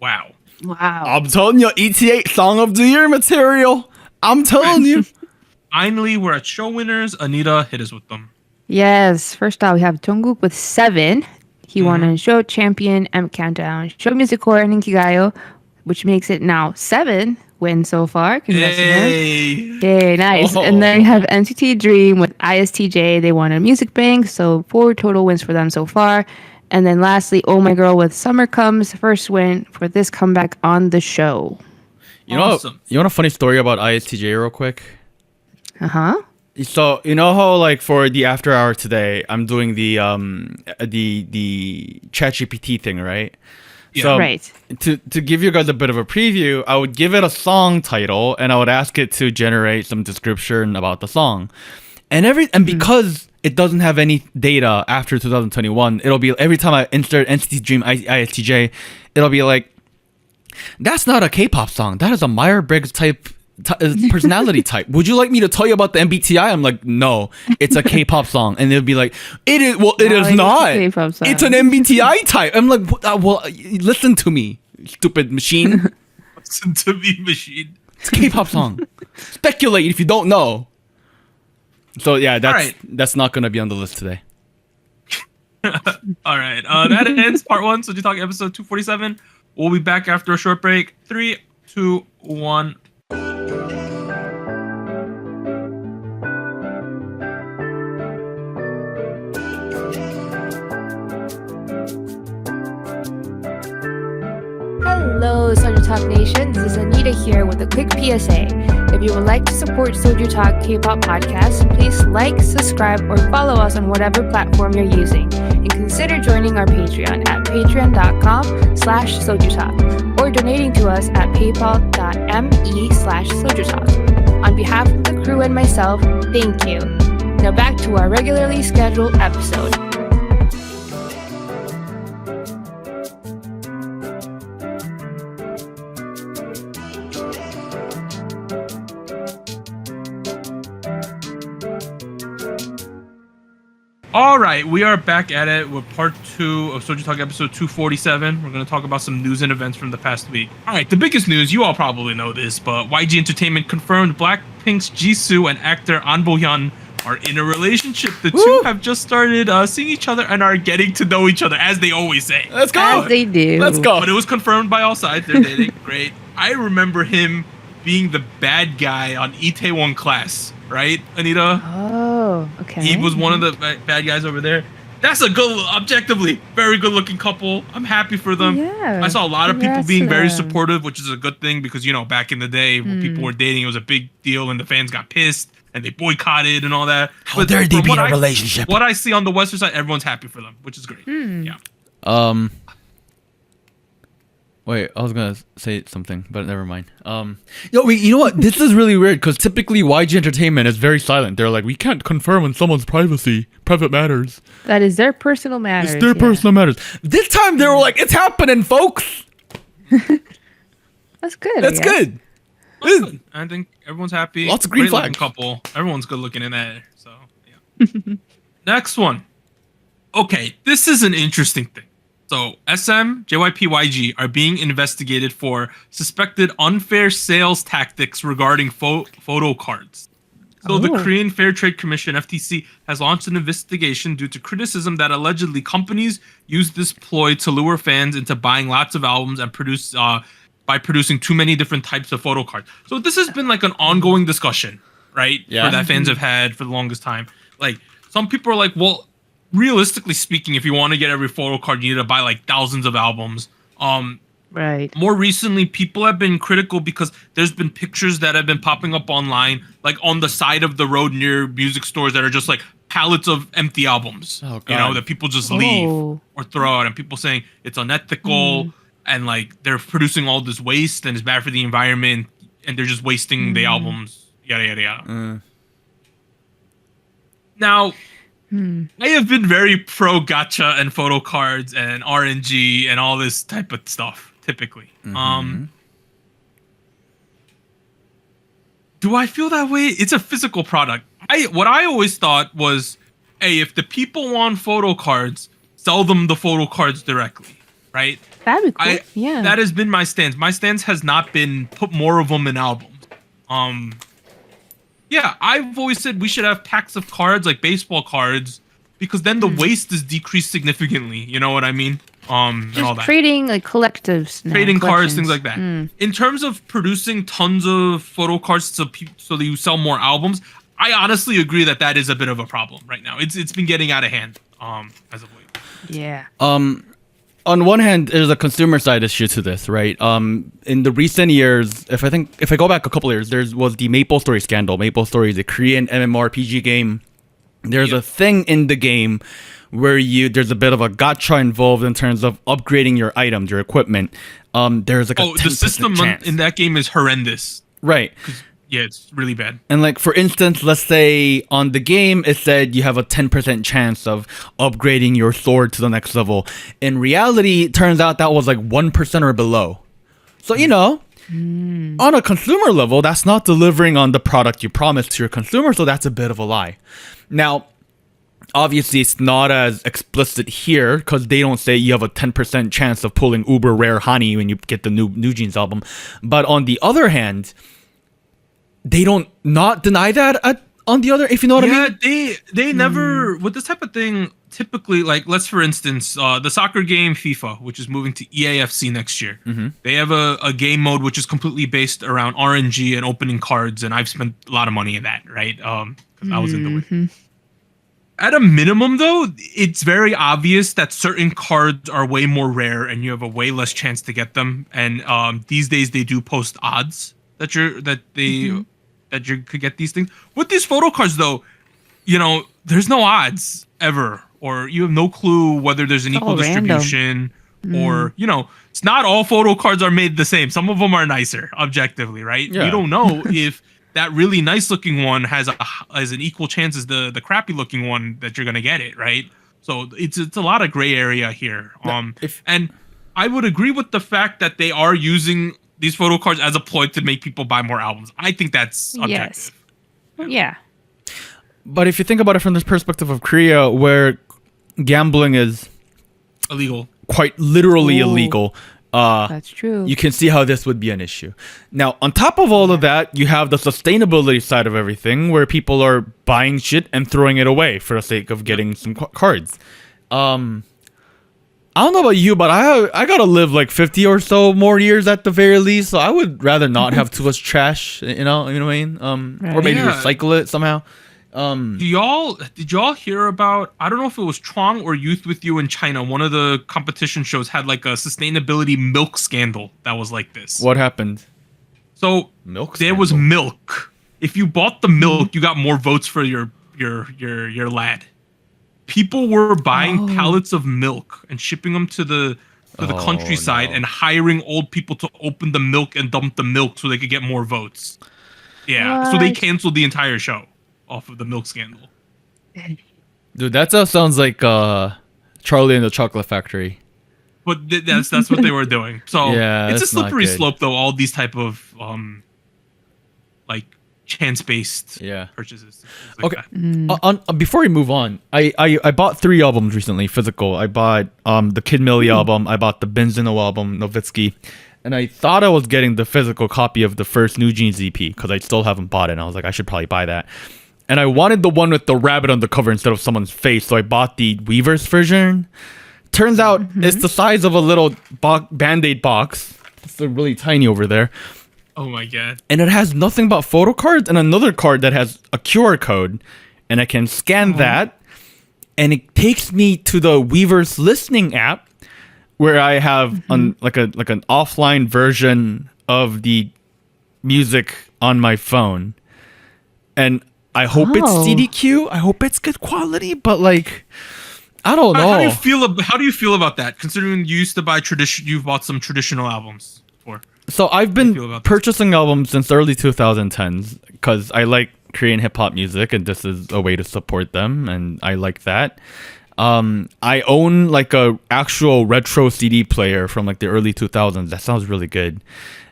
Wow. Wow. I'm telling you, ETA Song of the Year material. I'm telling you. Finally, we're at show winners. Anita, hit us with them. Yes. First out, we have Jungkook with 7. He won on Show Champion, M Countdown, Show Music Core, and Inkigayo, which makes it now 7 wins so far. Congrats to him. Yay. Yay, nice. Oh. And then we have NCT Dream with ISTJ. They won a Music Bank, so 4 total wins for them so far. And then lastly, Oh My Girl with Summer Comes, first win for this comeback on the show. You know, Awesome. you want a funny story about ISTJ real quick? Uh-huh. So you know how like for the after hour today, I'm doing the ChatGPT thing, right? Yeah. So Right. to give you guys a bit of a preview, I would give it a song title and I would ask it to generate some description about the song. And because it doesn't have any data after 2021, it'll be every time I insert NCT Dream ISTJ, it'll be like That's not a K-pop song. That is a Myers-Briggs type personality type. Would you like me to tell you about the MBTI? I'm like, no, it's a K-pop song. And they'll be like, it is. Well, it is not. It's an MBTI type. I'm like, well, listen to me, stupid machine. Listen to me, machine. It's a K-pop song. Speculate if you don't know. So yeah, that's not gonna be on the list today. All right, that ends part 1. SojuTalk episode 247. We'll be back after a short break. 3, 2, 1. Hello, SojuTalk Nation. This is Anita here with a quick PSA. If you would like to support SojuTalk Kpop Podcast, please like, subscribe, or follow us on whatever platform you're using. And consider joining our Patreon at patreon.com/SojuTalk or donating to us at paypal.me/SojuTalk. On behalf of the crew and myself, thank you. Now back to our regularly scheduled episode. All right, we are back at it with part 2 of SojuTalk episode 247. We're going to talk about some news and events from the past week. All right, the biggest news, you all probably know this, but YG Entertainment confirmed Blackpink's Jisoo and actor An Bo-hyun are in a relationship. The two have just started seeing each other and are getting to know each other, as they always say. Let's go. As they do. Let's go. But it was confirmed by all sides. They're dating. Great. I remember him being the bad guy on Itaewon Class, right, Anita? Oh, okay. He was one of the bad guys over there. That's a good, objectively, very good-looking couple. I'm happy for them. Yeah, I saw a lot of people congrats being to very them. supportive, which is a good thing because, you know, back in the day when people were dating, it was a big deal and the fans got pissed and they boycotted and all that. How dare they be in a relationship? What I see on the Western side, everyone's happy for them, which is great. Yeah. Wait, I was gonna say something, but never mind. Yo, wait, you know what? This is really weird because typically YG Entertainment is very silent. They're like, we can't confirm on someone's private matters. That is their personal matters. It's their personal matters. This time they were like, it's happening, folks. That's good. That's good. Good. I think everyone's happy. Lots of green Great looking flags. couple. Everyone's good looking in that. So yeah. Next one. Okay, this is an interesting thing. So SM, JYP, YG are being investigated for suspected unfair sales tactics regarding photo cards. So the Korean Fair Trade Commission, FTC, has launched an investigation due to criticism that allegedly companies use this ploy to lure fans into buying lots of albums and by producing too many different types of photo cards. So this has been like an ongoing discussion, right? Yeah. That fans have had for the longest time. Like, some people are like, well, realistically speaking, if you want to get every photo card, you need to buy like thousands of albums. Right. More recently, people have been critical because there's been pictures that have been popping up online, like on the side of the road near music stores that are just like pallets of empty albums, Oh, you know, God. that people just leave Oh. or throw out, and people saying it's unethical and like they're producing all this waste and it's bad for the environment and they're just wasting the albums, yada, yada, yada. Now, I have been very pro gacha and photo cards and RNG and all this type of stuff, typically. Do I feel that way? It's a physical product. What I always thought was, hey, if the people want photo cards, sell them the photo cards directly, right? That'd be cool. Yeah. That has been my stance. My stance has not been put more of them in albums. Yeah, I've always said we should have packs of cards, like baseball cards, because then the waste is decreased significantly. You know what I mean? And all Just that. trading like collectives. now, Trading cards, collections. things like that. In terms of producing tons of photo cards so that you sell more albums, I honestly agree that is a bit of a problem right now. It's been getting out of hand as of late. Yeah. On one hand, there's a consumer side issue to this, right? In the recent years, if I go back a couple years, there was the Maple Story scandal. Maple Story is a Korean MMORPG game. There's a thing in the game where there's a bit of a gacha involved in terms of upgrading your items, your equipment. There's like a 10% the system chance. in that game is horrendous. Right. Yeah, it's really bad. And like, for instance, let's say on the game, it said you have a 10% chance of upgrading your sword to the next level. In reality, it turns out that was like 1% or below. So, on a consumer level, that's not delivering on the product you promised to your consumer, so that's a bit of a lie. Now, obviously, it's not as explicit here because they don't say you have a 10% chance of pulling uber rare honey when you get the new Jeans album. But on the other hand, they don't not deny that on the other, if you know what I mean? Yeah, they never, with this type of thing, typically, like, let's for instance, the soccer game FIFA, which is moving to EAFC next year. They have a game mode which is completely based around RNG and opening cards, and I've spent a lot of money in that, right? Because I was into it. At a minimum, though, it's very obvious that certain cards are way more rare and you have a way less chance to get them. And these days they do post odds that you could get these things. With these photo cards, though, there's no odds ever, or you have no clue whether there's an equal distribution, or it's not all photo cards are made the same. Some of them are nicer, objectively, right? Yeah. You don't know if that really nice looking one has an equal chance as the crappy looking one that you're gonna get it, right? So it's a lot of gray area here. And I would agree with the fact that they are using these photo cards as a ploy to make people buy more albums. I think that's objective. Yes. Yeah. But if you think about it from this perspective of Korea, where gambling is illegal, quite literally illegal, that's true. you can see how this would be an issue. Now, on top of all of that, you have the sustainability side of everything, where people are buying shit and throwing it away for the sake of getting some cards. I don't know about you, but I gotta live like 50 or so more years at the very least, so I would rather not have too much trash, you know what I mean? Or maybe recycle it somehow. Did y'all hear about, I don't know if it was Chuang or Youth With You in China, one of the competition shows had like a sustainability milk scandal that was like this. What happened? So there was milk. If you bought the milk, you got more votes for your lad. People were buying pallets of milk and shipping them to the countryside and hiring old people to open the milk and dump the milk so they could get more votes. Yeah, so they canceled the entire show off of the milk scandal. Dude, that sounds like Charlie and the Chocolate Factory. But that's what they were doing. So yeah, it's a slippery slope, though. All these type of like chance-based purchases. Like okay. Before we move on, I bought 3 albums recently, physical. I bought the Kid Millie album. I bought the Benzino album, Novitsky. And I thought I was getting the physical copy of the first New Jeans EP because I still haven't bought it. And I was like, I should probably buy that. And I wanted the one with the rabbit on the cover instead of someone's face. So I bought the Weverse version. Turns out it's the size of a little Band-Aid box. It's really tiny over there. Oh my god. And it has nothing but photo cards and another card that has a QR code. And I can scan that. And it takes me to the Weverse listening app where I have like an offline version of the music on my phone. And I hope it's CDQ. I hope it's good quality, but like I don't know. How do you feel about that? Considering you used to buy you've bought some traditional albums before. So I've been purchasing albums since the early 2010s because I like Korean hip hop music, and this is a way to support them, and I like that. I own like a actual retro CD player from like the early 2000s. That sounds really good.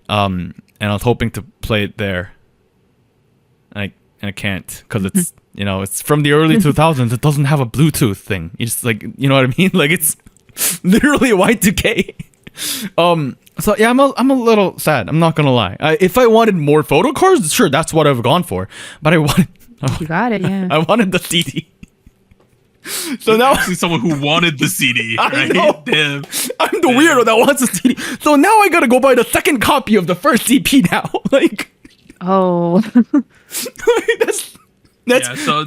And I was hoping to play it there. I can't because it's it's from the early 2000s. It doesn't have a Bluetooth thing. It's like, you know what I mean? Like it's literally Y2K. So yeah, I'm a little sad. I'm not gonna lie. If I wanted more photo cards, sure, that's what I've gone for. But you got it, yeah. I wanted the CD. So now actually someone who wanted the CD. Right? I know. Damn. I'm the weirdo that wants the CD. So now I gotta go buy the second copy of the first EP now. Like, that's yeah. So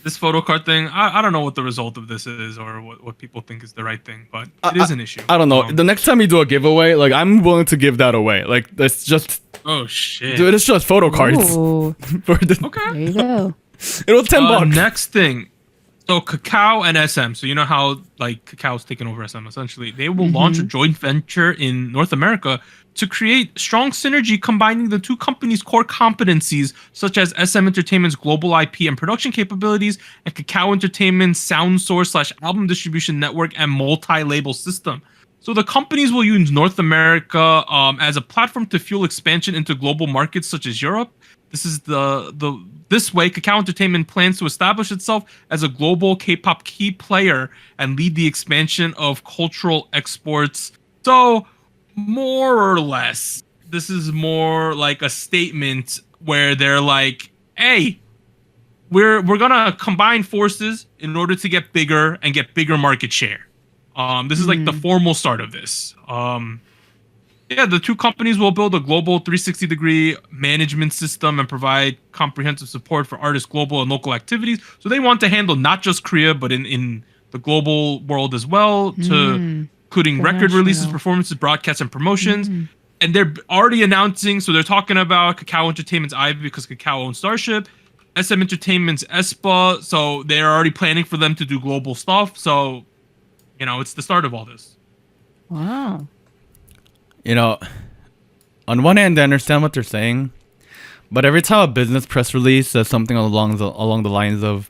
this photo card thing. I don't know what the result of this is or what people think is the right thing, but it is an issue. I don't know. The next time you do a giveaway, like I'm willing to give that away. Like that's just. Oh shit, dude! It's just photo cards. Okay. There you go. It was $10. Next thing, so Kakao and SM. So you know how like Kakao's taken over SM essentially. They will launch a joint venture in North America to create strong synergy combining the two companies' core competencies, such as SM Entertainment's global IP and production capabilities, and Kakao Entertainment's sound source / album distribution network and multi-label system. So the companies will use North America as a platform to fuel expansion into global markets such as Europe. This is this way Kakao Entertainment plans to establish itself as a global K-pop key player and lead the expansion of cultural exports. So more or less, this is more like a statement where they're like, "Hey, we're gonna combine forces in order to get bigger and get bigger market share." This is like the formal start of this. The two companies will build a global 360-degree management system and provide comprehensive support for artists' global and local activities. So they want to handle not just Korea, but in the global world as well, including record releases, performances, broadcasts, and promotions. And they're already announcing, so they're talking about Kakao Entertainment's IVY because Kakao owns Starship, SM Entertainment's ESPA, so they're already planning for them to do global stuff. So, it's the start of all this. Wow. On one hand, I understand what they're saying, but every time a business press release says something along the lines of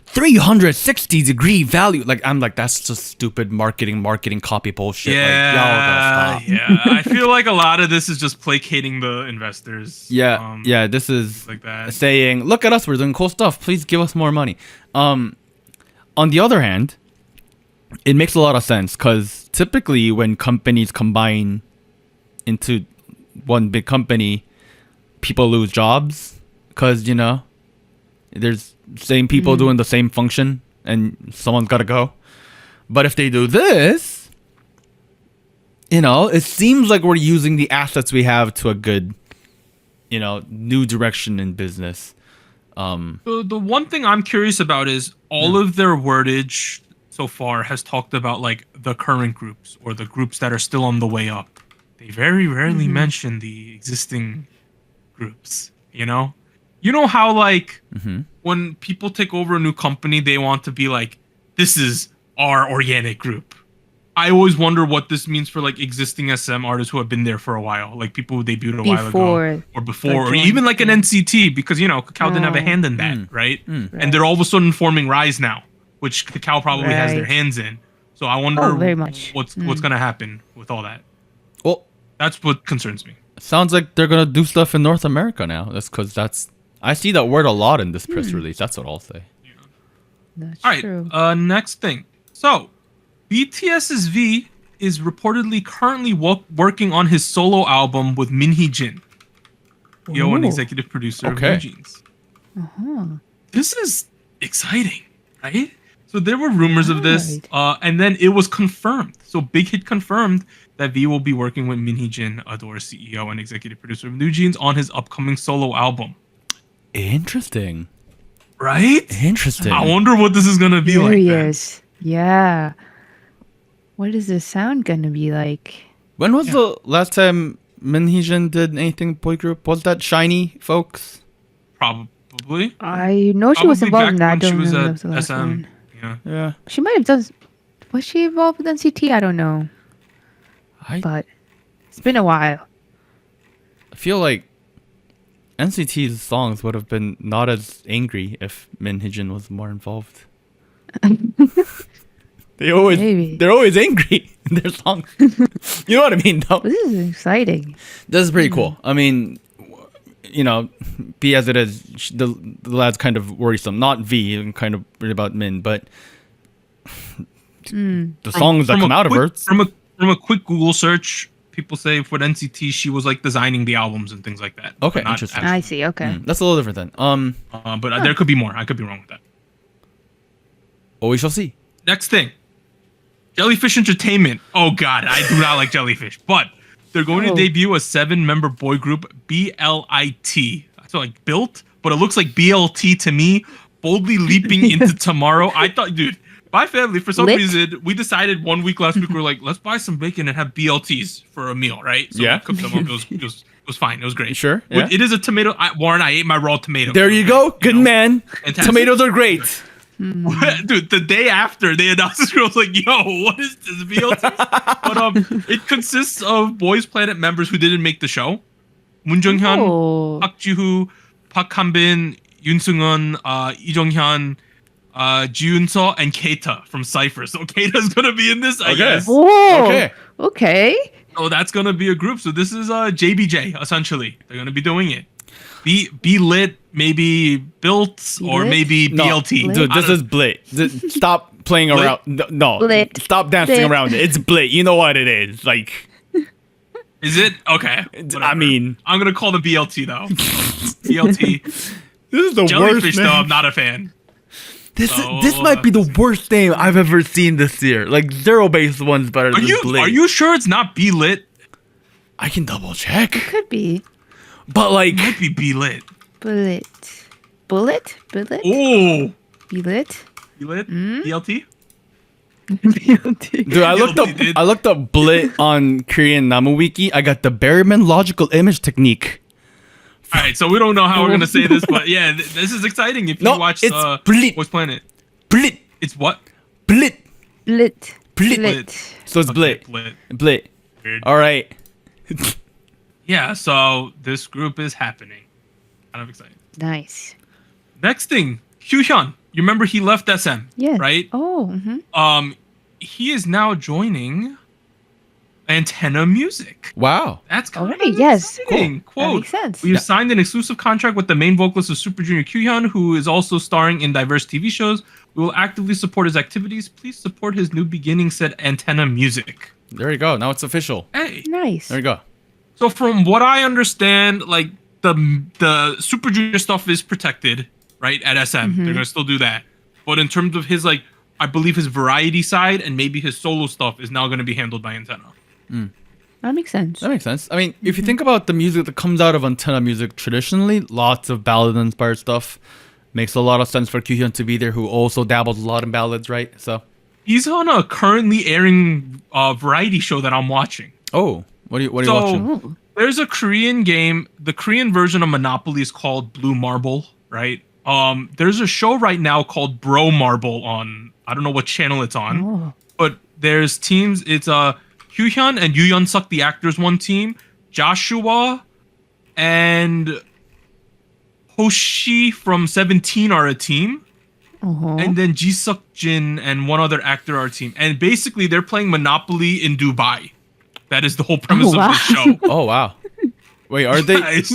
360-degree value, I'm like, that's just stupid marketing copy bullshit. Yeah, I feel like a lot of this is just placating the investors. This is like that. Saying, look at us, we're doing cool stuff. Please give us more money. On the other hand, it makes a lot of sense because typically when companies combine into one big company, people lose jobs because, there's same people doing the same function and someone's got to go. But if they do this, it seems like we're using the assets we have to a good, new direction in business. The one thing I'm curious about is all of their wordage so far has talked about the current groups or the groups that are still on the way up. They very rarely mention the existing groups, You know how when people take over a new company, they want to be like, this is our organic group. I always wonder what this means for existing SM artists who have been there for a while, people who debuted a while ago or before, or even an NCT, because Kakao didn't have a hand in that, right? And they're all of a sudden forming Rise now, which Kakao probably has their hands in. So I wonder very much. what's gonna happen with all that. Well, that's what concerns me. Sounds like they're gonna do stuff in North America now. That's because I see that word a lot in this press release. That's what I'll say. That's all right. true. Next thing. So, BTS's V is reportedly currently working on his solo album with Min Hee-jin, CEO and executive producer of New Jeans. This is exciting, right? So there were rumors of this, and then it was confirmed. So Big Hit confirmed that V will be working with Min Hee-jin, Adore's CEO and executive producer of New Jeans, on his upcoming solo album. Interesting. Right? Interesting. I wonder what this is going to be Curious. Yeah. What is the sound going to be like? When was the last time Min Hee-jin did anything boy group? Was that Shiny, folks? Probably. I know she was involved in that. I She don't was remember at the last SM. one. Yeah. She might have done... Was she involved with NCT? I don't know. But it's been a while. I feel like NCT's songs would have been not as angry if Min Hee-jin was more involved. They're always angry in their songs. You know what I mean, though? This is exciting. This is pretty cool. I mean, be as it is, the lad's kind of worrisome. Not V, I'm kind of worried about Min, but the songs that come out of her. From a quick Google search, people say for NCT she was designing the albums and things like that. Okay, interesting. I see. Okay, that's a little different then. But there could be more. I could be wrong with that. Well, we shall see. Next thing, Jellyfish Entertainment. Oh God, I do not like Jellyfish, but they're going to debut a 7-member boy group, BLIT. So built, but it looks like BLT to me. Boldly leaping into tomorrow. I thought, dude. My family, for some reason, we decided 1 week last week, we're like, let's buy some bacon and have BLTs for a meal, right? So we cooked them up. It was fine. It was great. Sure. Yeah. It is a tomato. Warren, I ate my raw tomato. There you go. Good man. Fantastic. Tomatoes are great. Dude, the day after they announced this, I was like, yo, what is this BLT? But it consists of Boys Planet members who didn't make the show. Moon Jung-hyun, Park Ji-hoo, Park Han-bin, Yoon Sung-eun, Lee Jong-hyun, Jiunso and Keita from Cypher. So Keita's gonna be in this, I guess. Whoa. Okay. Okay. So that's gonna be a group. So this is JBJ essentially. They're gonna be doing it. Be lit, maybe built, or Lit? maybe No, BLT. dude, this is Blit. Stop playing Blit? around. No, Blit. stop dancing Blit. around it. It's Blit. You know what it is. Like, Is it okay? I whatever. mean, I'm gonna call them BLT though. BLT. this is the Jellyfish worst though, name. I'm not a fan. This might be the worst name I've ever seen this year. Like, zero-based one's better Are than you Blit. are you sure it's not B lit? I can double check. Could be. But like, It might be B lit. Bullet. Bullet? Bullet? Oh, Bullet? B lit. BLT. dude, I looked up. BLT, dude. I looked up Blit on Korean Namu Wiki. I got the Berryman logical image technique. All right, so we don't know how we're gonna say this, but yeah, this is exciting. If you No, watch it's Blit. Voice Planet, Blit. it's what? Blit. Blit. Blit. So it's Blit. Blit. Blit. Weird. All right. Yeah, so this group is happening. Kind of exciting. Nice. Next thing, Hyun. You remember he left SM, Yeah. right? Oh. Mm-hmm. He is now joining Antenna Music. Wow. That's kind Alright, of yes. exciting. That Quote, makes sense. we have signed an exclusive contract with the main vocalist of Super Junior Kyuhyun, who is also starring in diverse TV shows. We will actively support his activities. Please support his new beginning, said Antenna Music. There you go. Now it's official. Hey. Nice. There you go. So from what I understand, like the Super Junior stuff is protected, right? At SM. They're gonna still do that. But in terms of his like, I believe his variety side and maybe his solo stuff is now gonna be handled by Antenna. That makes sense. That makes sense. I mean, if you think about the music that comes out of Antenna Music traditionally, lots of ballad-inspired stuff. Makes a lot of sense for Kyuhyun to be there, who also dabbles a lot in ballads, right? So, He's on a currently airing variety show that I'm watching. oh, what are you So- watching? Oh. There's a Korean game. The Korean version of Monopoly is called Blue Marble, right? There's a show right now called Bro Marble on, I don't know what channel it's on, Oh. but there's teams. It's Hyun and Yoo Yeon Suk, the actors, one team. Joshua and Hoshi from 17 are a team. Uh-huh. And then Ji Suk Jin and one other actor are a team. And basically, they're playing Monopoly in Dubai. That is the whole premise wow. of the show. Oh, wow. Wait, are they Guys,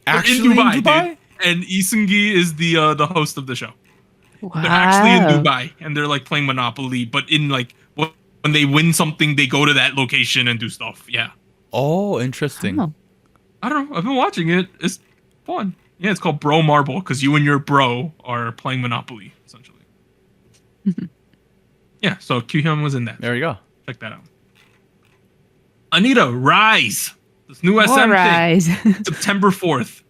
they're actually in Dubai? dude. And Lee Seung-gi is the host of the show. Wow. They're actually in Dubai, and they're like playing Monopoly. But in like when they win something, they go to that location and do stuff. Yeah, Oh, interesting. Oh. I don't know. I've been watching it. It's fun. Yeah, it's called Bro Marble because you and your bro are playing Monopoly essentially. Yeah, so Kyuhyun was in that. There you go. Check that out. Anita, Rise. This new SM All thing. right. September 4th.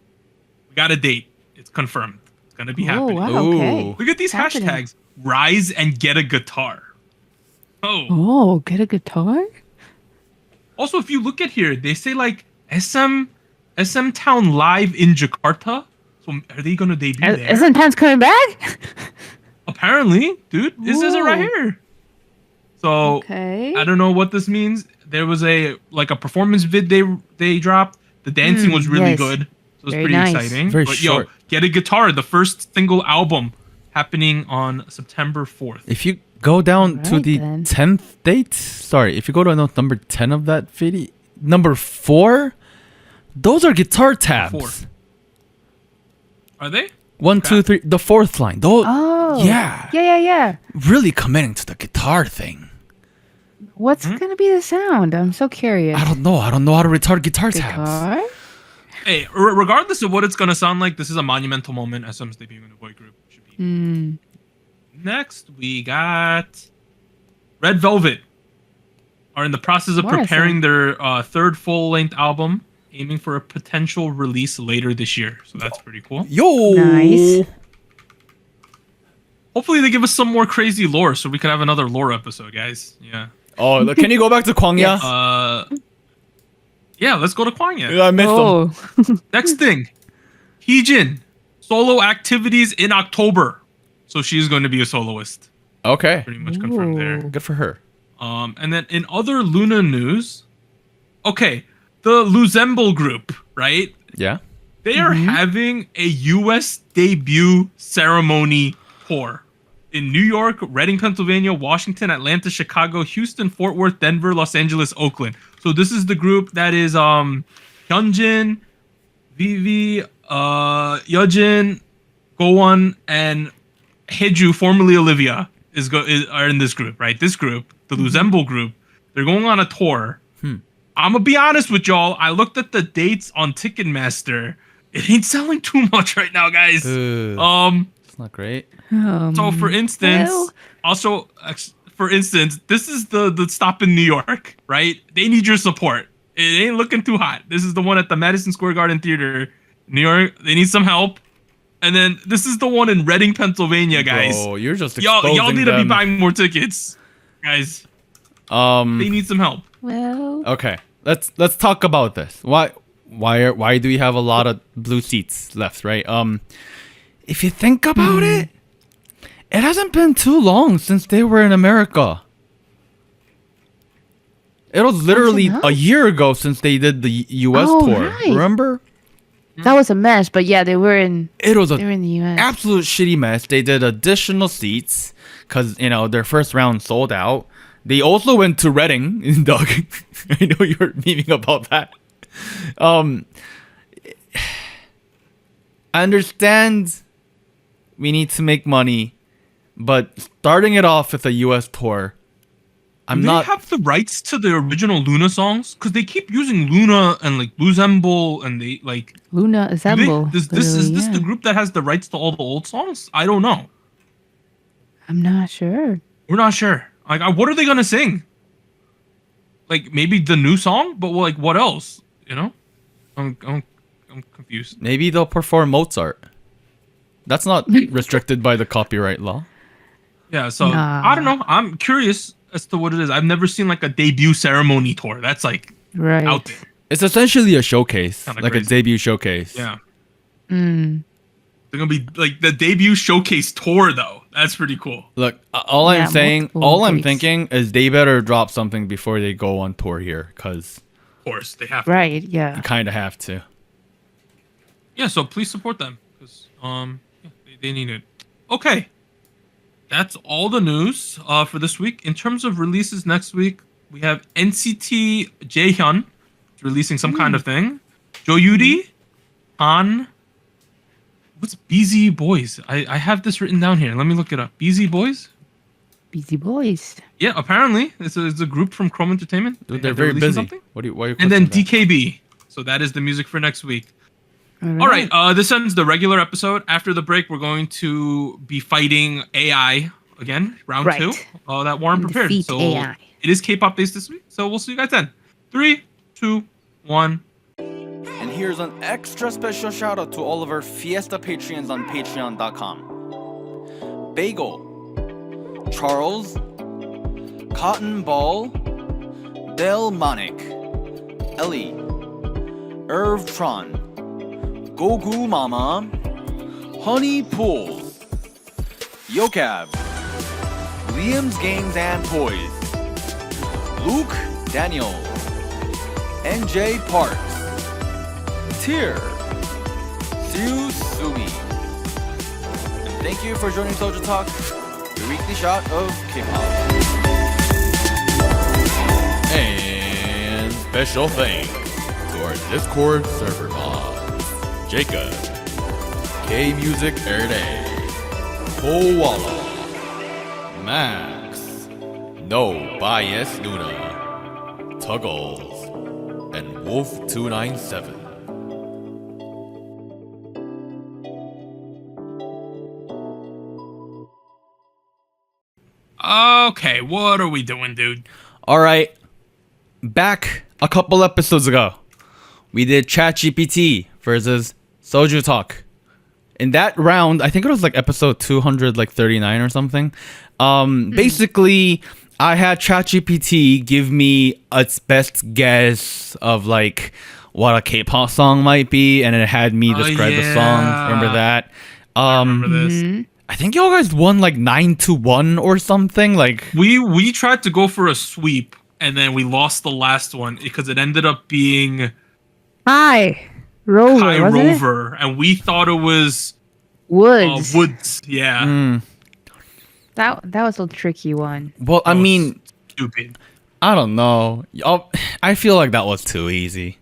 We got a date. It's confirmed. It's going to be Oh, happening. wow. Ooh. Okay. Look at these Happening. hashtags. Rise and get a guitar. Oh. Oh, get a guitar? Also, if you look at here, they say like SM Town Live in Jakarta. So are they going to debut there? Isn't Pants coming back? Apparently, dude. This is it right Ooh. here. So Okay. I don't know what this means. There was a performance vid they dropped. The dancing was really yes. good. So it was Very pretty nice. exciting. Very but short. yo, Get a Guitar, the first single album happening on September 4th. If you go down to Alright the then. 10th date, sorry, if you go to note number 10 of that video, number 4, those are guitar tabs. 4. Are they? 1, 2, 3, the 4th line. Those, Oh. yeah, Yeah. really committing to the guitar thing. What's gonna be the sound? I'm so curious. I don't know how to retard guitar tabs. Guitar? Hey, regardless of what it's gonna sound like, this is a monumental moment. SM's debuting in a boy group. Should be. Hmm. Next, we got Red Velvet. Are in the process of More preparing their third full-length album, aiming for a potential release later this year. So that's pretty cool. Yo, Nice. Hopefully, they give us some more crazy lore, so we can have another lore episode, guys. Yeah. Oh, look, can you go back to Kwangya? Yeah. Let's go to Kwangya. I missed them. Next thing, Heejin, solo activities in October. So she's going to be a soloist. Okay, Pretty much confirmed there. Ooh. good for her. And then in other Luna news, okay, the Luzemble group, right? Yeah. They are having a US debut ceremony tour in New York, Reading, Pennsylvania, Washington, Atlanta, Chicago, Houston, Fort Worth, Denver, Los Angeles, Oakland. So this is the group that is Hyunjin, Vivi, Yeojin, Kwon, and Haeju, formerly Olivia, are in this group, right? This group, the Luzemble group, they're going on a tour. I'm gonna be honest with y'all. I looked at the dates on Ticketmaster. It ain't selling too much right now, guys. It's not great. So for instance, this is the stop in New York, right? They need your support. It ain't looking too hot. This is the one at the Madison Square Garden Theater, New York. They need some help. And then this is the one in Reading, Pennsylvania, guys. Oh, you're just exposing y'all need to be them. buying more tickets, guys. They need some help. Well, Okay, let's talk about this. Why do we have a lot of blue seats left, right? If you think about it, it hasn't been too long since they were in America. It was literally a year ago since they did the US tour. Right. Remember? that was a mess, but yeah, they were in It was they were in the US. absolute shitty mess. They did additional seats because their first round sold out. They also went to Reading, Doug. I know you were memeing about that. I understand we need to make money, but starting it off with a US tour, Do they have the rights to the original Luna songs? Because they keep using Luna and like Luzemble and they like. Luna Assemble. Is this the group that has the rights to all the old songs? I don't know. I'm not sure. We're not sure. Like, what are they gonna sing? Like maybe the new song, but like what else? I'm confused. Maybe they'll perform Mozart. That's not restricted by the copyright law. Yeah, so Nah. I don't know. I'm curious as to what it is. I've never seen like a debut ceremony tour. That's like Right. out there. It's essentially a showcase, Kinda like crazy. a debut showcase. Yeah. Mm. They're gonna be like the debut showcase tour though. That's pretty cool. Look, all I'm Yeah, saying, multiple all I'm dates. thinking is they better drop something before they go on tour here, because Of course, they have to. Right. Yeah. you kind of have to. Yeah, so please support them because yeah, they need it. Okay, that's all the news for this week. In terms of releases next week, we have NCT Jaehyun releasing some kind of thing. Joyuri on what's BZ Boys? I have this written down here. Let me look it up. BZ Boys? Busy boys. Yeah, apparently it's a group from Chrome Entertainment. Dude, They're they're very busy. something. Why are you And then questioning that? DKB. So that is the music for next week. All right, this ends the regular episode. After the break, we're going to be fighting AI again, round Right. 2. That Warren prepared. Defeat So AI. it is K-pop days this week. So we'll see you guys then. 3, 2, 1. And here's an extra special shout out to all of our Fiesta Patreons on patreon.com. Bagel, Charles, Cotton Ball, Del Monic, Ellie, Irvtron, Gogu Mama, Honey Pools, Yokab, Liam's Games and Toys, Luke Daniels, NJ Parks, Tier, Siu Sumi. And thank you for joining SojuTalk, your weekly shot of K-pop. And special thanks to our Discord server mods, Jacob, K-Music Erday, Koala, Max, No Bias Luna, Tuggles, and Wolf297. Okay, what are we doing, dude? All right, back a couple episodes ago, we did ChatGPT versus SojuTalk. In that round, I think it was like episode 239 or something. Basically, I had ChatGPT give me its best guess of like what a K-pop song might be, and it had me describe the song. Remember that? I remember this. I think y'all guys won like 9-1 or something. Like We tried to go for a sweep, and then we lost the last one because it ended up being Hi, Rover. Kai wasn't Rover, and we thought it was it? Woods. Woods. Yeah. That was a tricky one. Well, I That was mean, stupid. I don't know. I feel like that was too easy.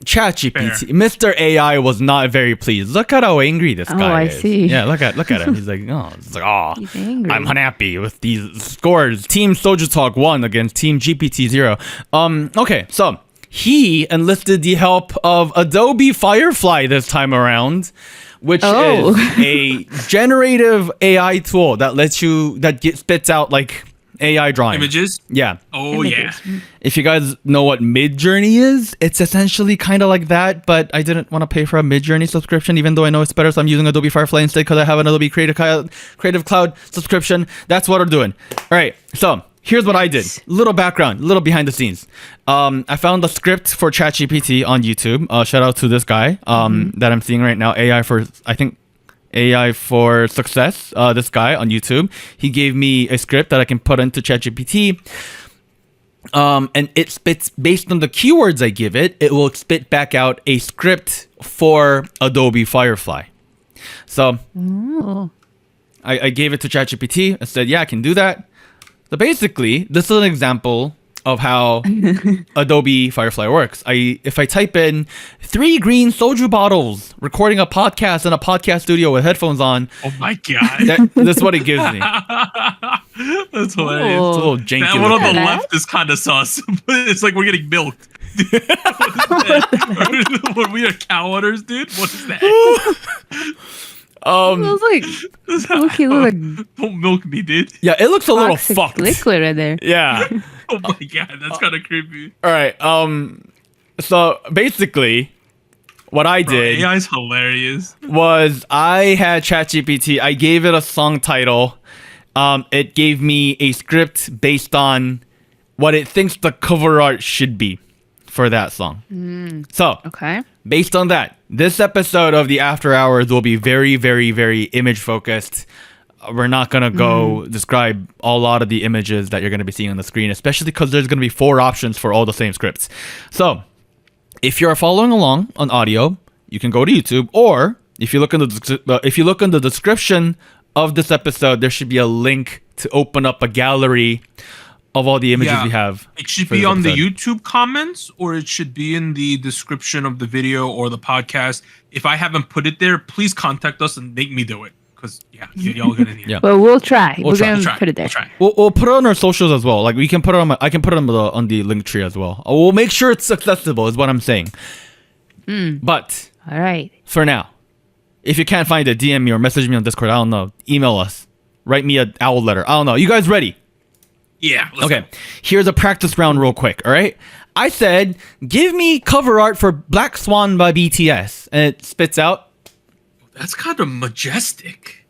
ChatGPT, Fair. Mr. AI was not very pleased. Look at how angry this guy I is. see. Yeah, look at him. He's like, He's angry. I'm unhappy with these scores. Team SojuTalk won against Team GPT 0. Okay, so he enlisted the help of Adobe Firefly this time around, which Oh. is a generative AI tool that spits out like AI drawing Images. Yeah. Oh yeah. Images. If you guys know what Midjourney is, it's essentially kind of like that, but I didn't want to pay for a Midjourney subscription, even though I know it's better, so I'm using Adobe Firefly instead because I have an Adobe Creative Cloud subscription. That's what we're doing. All right, so here's what I did. Little background, little behind the scenes. I found the script for ChatGPT on YouTube. Shout out to this guy that I'm seeing right now, AI for Success, this guy on YouTube. He gave me a script that I can put into ChatGPT. And it spits, based on the keywords I give it, it will spit back out a script for Adobe Firefly. So Oh. I gave it to ChatGPT. I said, yeah, I can do that. So basically, this is an example of how Adobe Firefly works. If I type in 3 green soju bottles recording a podcast in a podcast studio with headphones on, Oh my god. that's what it gives me. That's hilarious. It's a little janky. That one on the looking. left is kind of sus. It's like we're getting milked. What we are cow udders, dude? What is that? It was like okay, look like Don't milk me, dude. Yeah, it looks a little toxic fucked. liquid right there. Yeah. Oh my god, that's kind of creepy. All right. So basically, what I Bro, did AI's hilarious. was I had ChatGPT. I gave it a song title. It gave me a script based on what it thinks the cover art should be for that song. So Okay. based on that, this episode of the After Hours will be very, very, very image focused. We're not gonna go describe a lot of the images that you're gonna be seeing on the screen, especially because there's gonna be 4 options for all the same scripts. So, if you're following along on audio, you can go to YouTube, or if you look in the description of this episode, there should be a link to open up a gallery of all the images we have. It should for be this on the episode. YouTube comments, or it should be in the description of the video or the podcast. If I haven't put it there, please contact us and make me do it. Because y'all gonna need Yeah. it. But we'll try. We'll We're try. gonna Try. put it there. We'll try. We'll put it on our socials as well. Like we can put it on I can put it on the link tree as well. We'll make sure it's accessible. Is what I'm saying. But All right. for now, if you can't find it, DM me or message me on Discord. I don't know. Email us. Write me an owl letter. I don't know. You guys ready? Yeah. let's Okay. go. Here's a practice round real quick. All right. I said, give me cover art for Black Swan by BTS, and it spits out. That's kind of majestic.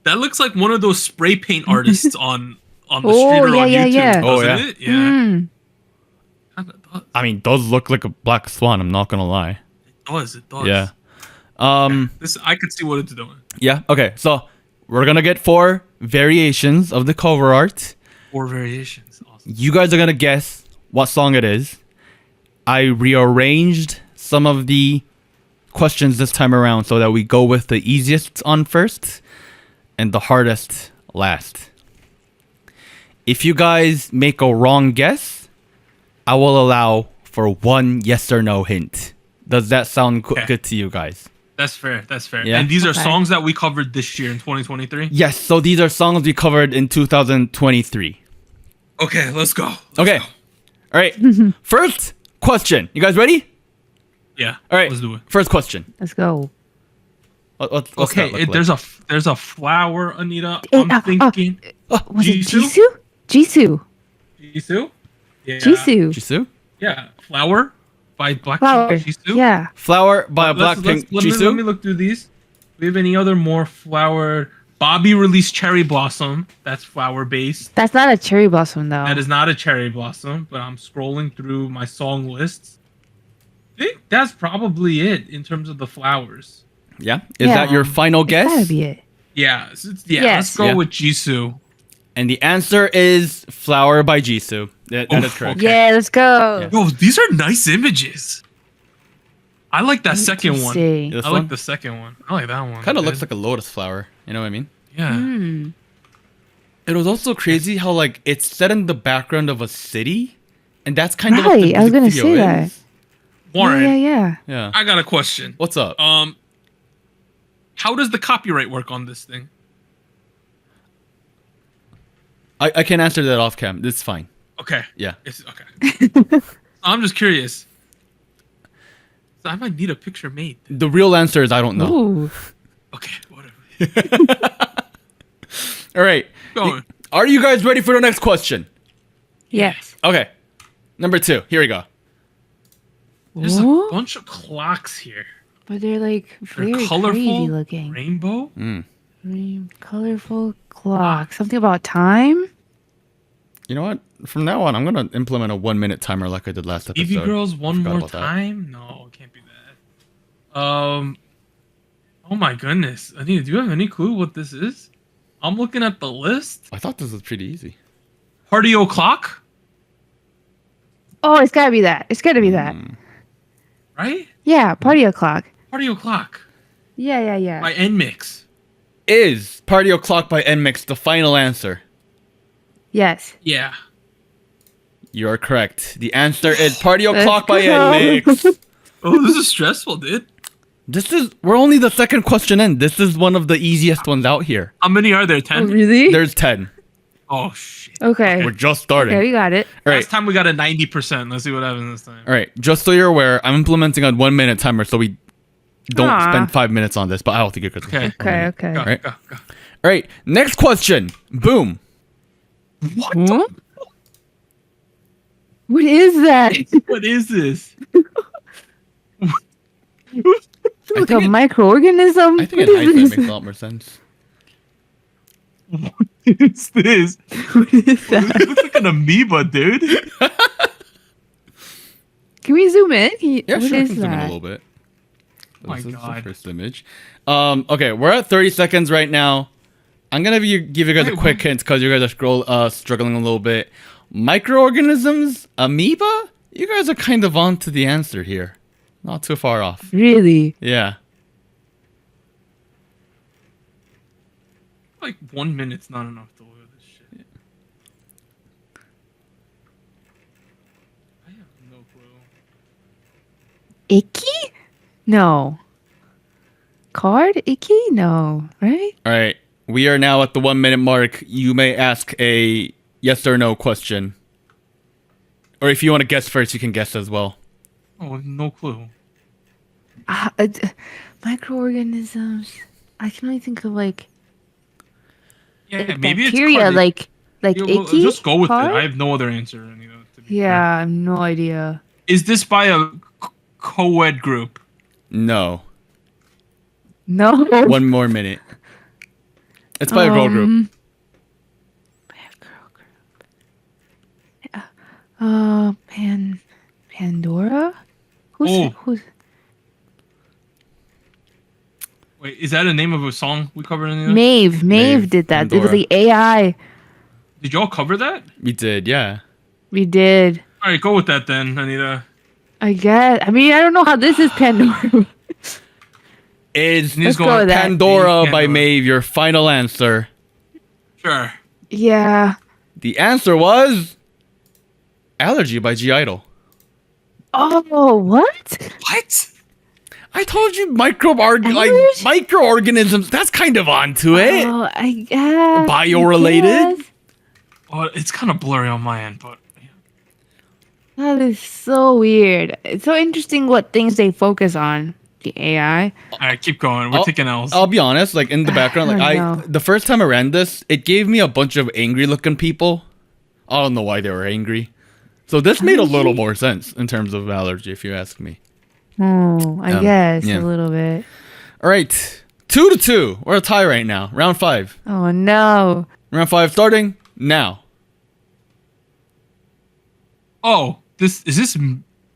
That looks like one of those spray paint artists on the Oh, street or yeah, on yeah, YouTube. yeah. Oh, Doesn't yeah. it? Yeah. Kinda does. I mean, does look like a black swan. I'm not gonna lie. It does. Yeah. This I could see what it's doing. Yeah. Okay. So we're gonna get 4 variations of the cover art. 4 variations. Awesome. You guys are gonna guess what song it is. I rearranged some of the questions this time around so that we go with the easiest on first and the hardest last. If you guys make a wrong guess, I will allow for 1 yes or no hint. Does that sound Okay. good to you guys? That's fair. That's fair. Yeah. And these are Okay. songs that we covered this year in 2023. Yes. So these are songs we covered in 2023. Okay, let's go. Okay. All right. First question. You guys ready? Yeah. All right. Let's do it. First question. Let's go. What's Okay. that look like? There's a flower, Anita. Eh, I'm thinking. Was it Jisoo? Jisoo? Jisoo. Jisoo? Yeah. Jisoo. Jisoo? Yeah. Flower by Blackpink. Flower. Jisoo. Yeah. Flower by Let's- Blackpink. let me Jisoo? look through these. We have any other more flower? Bobby released Cherry Blossom. That's flower based. That's not a cherry blossom though. That is not a cherry blossom, but I'm scrolling through my song lists. I think that's probably it in terms of the flowers. Yeah. Is that your final It's gotta guess? be it. Yeah, let's Yes. go Yeah. with Jisoo. And the answer is Flower by Jisoo. That is Oof, correct. okay. Yeah, let's go. Yeah. Yo, these are nice images. I like that second one. Interesting. This I one like the second one. I like that one. kind of dude. looks like a lotus flower. You know what I mean? Yeah. Hmm. It was also crazy how like it's set in the background of a city, and that's kind of what Right, the I was gonna music say video that. is. Warren, Yeah. Yeah. I got a question. What's up? How does the copyright work on this thing? I can answer that off cam. It's fine. Okay. Yeah. It's okay. I'm just curious. So I might need a picture made. The real answer is I don't know. Ooh. Okay, whatever. All right. Going. Are you guys ready for the next question? Yes. Okay. Number 2. Here we go. There's Ooh. a bunch of clocks here. But they're like They're very colorful, crazy looking. rainbow. Colorful clock. Something about time? You know what? From now on, I'm gonna implement a 1-minute timer like I did last episode. BB Girls one Forgot more about that. time? No, it can't be that. Oh my goodness. Anita, do you have any clue what this is? I'm looking at the list. I thought this was pretty easy. Party o'clock, Oh, it's gotta be that. It's gotta be that. right? Yeah, party o'clock. Party o'clock Yeah. by NMix. Is Party O'Clock by NMIX the final answer? Yes. Yeah. You are correct. The answer is Party Let's O'Clock by go. NMIX. Oh, this is stressful, dude. We're only the second question in. This is one of the easiest ones out here. How many are there? Oh, 10? really? There's 10. Oh shit. Okay. We're just starting. Okay, we got it. All right. Last time we got a 90%. Let's see what happens this time. All right. Just so you're aware, I'm implementing a 1-minute timer so we don't Aw. spend 5 minutes on this, but I don't think you're good. Okay. Okay. Go, Right. go. All right. Next question. Boom. What? Huh? What is that? What is this? Like a microorganism? I think What in hindsight is makes a lot more sense. What is this? What is that? It looks like an amoeba, dude. Can we zoom in? Yeah, What sure. I is can zoom in a that? little bit. My This is the God. first image. Okay, we're at 30 seconds right now. I'm gonna give you guys a Wait, quick what? hint because you guys are struggling a little bit. Microorganisms, amoeba. You guys are kind of on to the answer here. Not too far off. Really? Yeah. Like 1 minute's not enough to look at this shit. I have no clue. Icky? No. Card? Icky? No. Right? All right. We are now at the 1-minute mark. You may ask a yes or no question. Or if you want to guess first, you can guess as well. Oh, no clue. Microorganisms. I can only think of like Yeah, maybe bacteria, it's like Yeah, well, icky. just go with card? it. I have no other answer. To be Yeah, I fair. have no idea. Is this by a co-ed group? No. No. 1 more minute. It's by a girl group. By a girl group. Pandora? Oh. Who's Wait, is that a name of a song we covered in the Maeve Maeve, did that. It was Pandora. the AI. Did y'all cover that? We did, yeah. We did. All right, go with that then, Anita. I guess. I mean, I don't know how this is Pandora. Is Let's go with that. Pandora by Pandora. Maeve your final answer? Sure. Yeah. The answer was Allergy by G-Idol. Oh, what? What? I told you microorganisms. That's kind of onto it. Oh, I guess. Biorelated? Yes. Oh, it's kind of blurry on my end, but That is so weird. It's so interesting what things they focus on. The AI. all right, keep going. We're taking L's. I'll be honest. Like in the background, like I don't know. the first time I ran this, it gave me a bunch of angry-looking people. I don't know why they were angry. So this made a little more sense in terms of allergy, if you ask me. Oh, I guess yeah. a little bit. All right, 2-2. We're a tie right now. Round 5. Oh no. Round 5 starting now. Oh, this is this.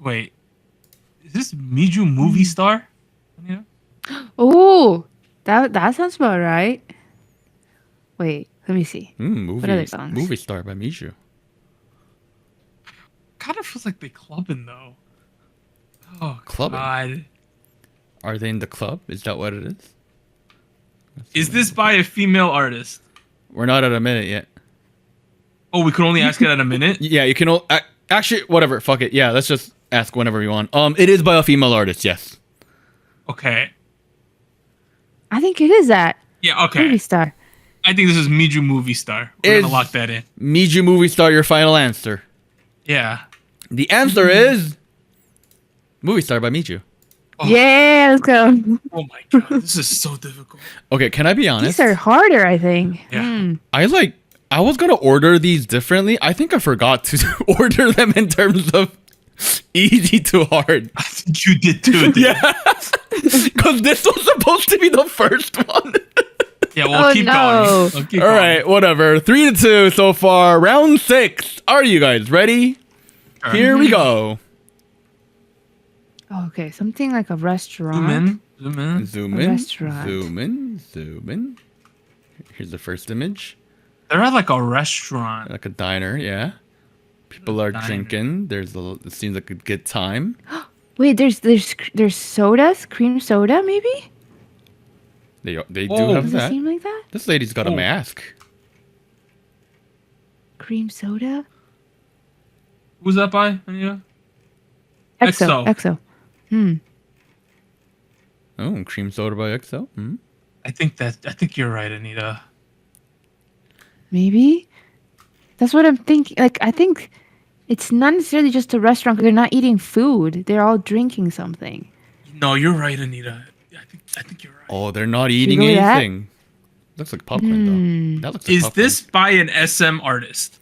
Wait, is this Miju movie star? Anita? Oh, that sounds about right. Wait, let me see. Movie, other songs? movie star by Miju. Kind of feels like they clubbing though. Oh, Clubbing? God. Are they in the club? Is that what it is? Is this by a female artist? We're not at a minute yet. Oh, we could only ask it at a minute? Yeah, you can. Actually, whatever. Fuck it. Yeah, let's just ask whenever you want. It is by a female artist. Yes. Okay. I think it is that. Yeah, okay. Movie star. I think this is Miju Movie Star. We're Is- gonna lock that in. Miju movie star. Your final answer. Yeah. The answer is movie star by Miju. Oh. Yeah, let's go. Oh my god, this is so difficult. Okay, can I be honest? These are harder, I think. Yeah. I was gonna order these differently. I think I forgot to order them in terms of easy to hard. I think you did too. Dude. Yeah, because this was supposed to be the first one. Yeah, we'll Oh, keep no. going. We'll keep All going. right, whatever. 3-2 so far. Round 6. Are you guys ready? Sure. Here we go. Okay, something like a restaurant. Zoom in. Zoom in. Zoom A in. restaurant. Zoom in. Zoom in. Here's the first image. They're at like a restaurant. Like a diner, yeah. People are Diner. drinking. It seems like a good time. Wait, there's sodas, cream soda, maybe? They do Oh. have Does it that. seem like that? This lady's got a Oh. mask. Cream soda? Who's that by, Anita? EXO. EXO. Oh, cream soda by XO. Hmm. I think you're right, Anita. Maybe? That's what I'm thinking. Like, I think it's not necessarily just a restaurant because they're not eating food. They're all drinking something. No, you're right, Anita. I think you're right. Oh, they're not eating go with that? anything. Looks like popcorn though. That looks like Is popcorn. this by an SM artist?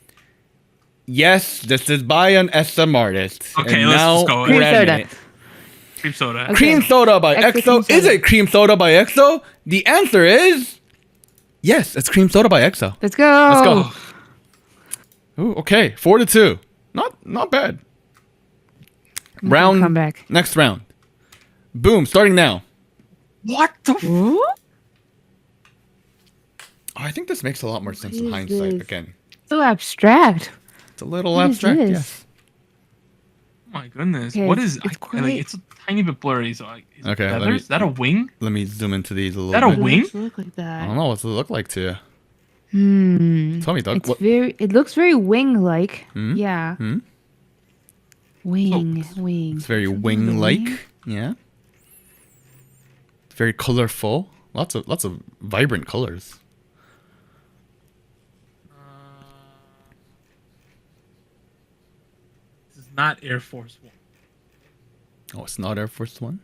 Yes, this is by an SM artist. Okay, And let's now just go. we're Cream at soda. it. Cream soda. Okay. Cream soda by EXO EXO. cream Is soda. it cream soda by EXO? The answer is yes. It's cream soda by EXO. Let's go. Let's go. Ooh, okay, 4-2. Not bad. Round. Come back. Next round. Boom. Starting now. What the? Ooh? Oh, I think this makes a lot more sense in is hindsight. this? Again, So abstract. it's a little What is abstract. this? Yes. Oh my goodness. Okay, What it's- is? it's quite- it's a tiny bit blurry. So is it Okay, let feathers? me- Is that a wing? Let me zoom into these a little that a bit. wing? Does it look like I that? don't know what's it look like to you. Tell me, Doug. It's What? very. It looks very wing-like. Hmm? Yeah. Hmm? Wing. It's very Something with a wing-like. wing? Yeah. It's very colorful. Lots of vibrant colors. This is not Air Force One. Oh, it's not Air Force One.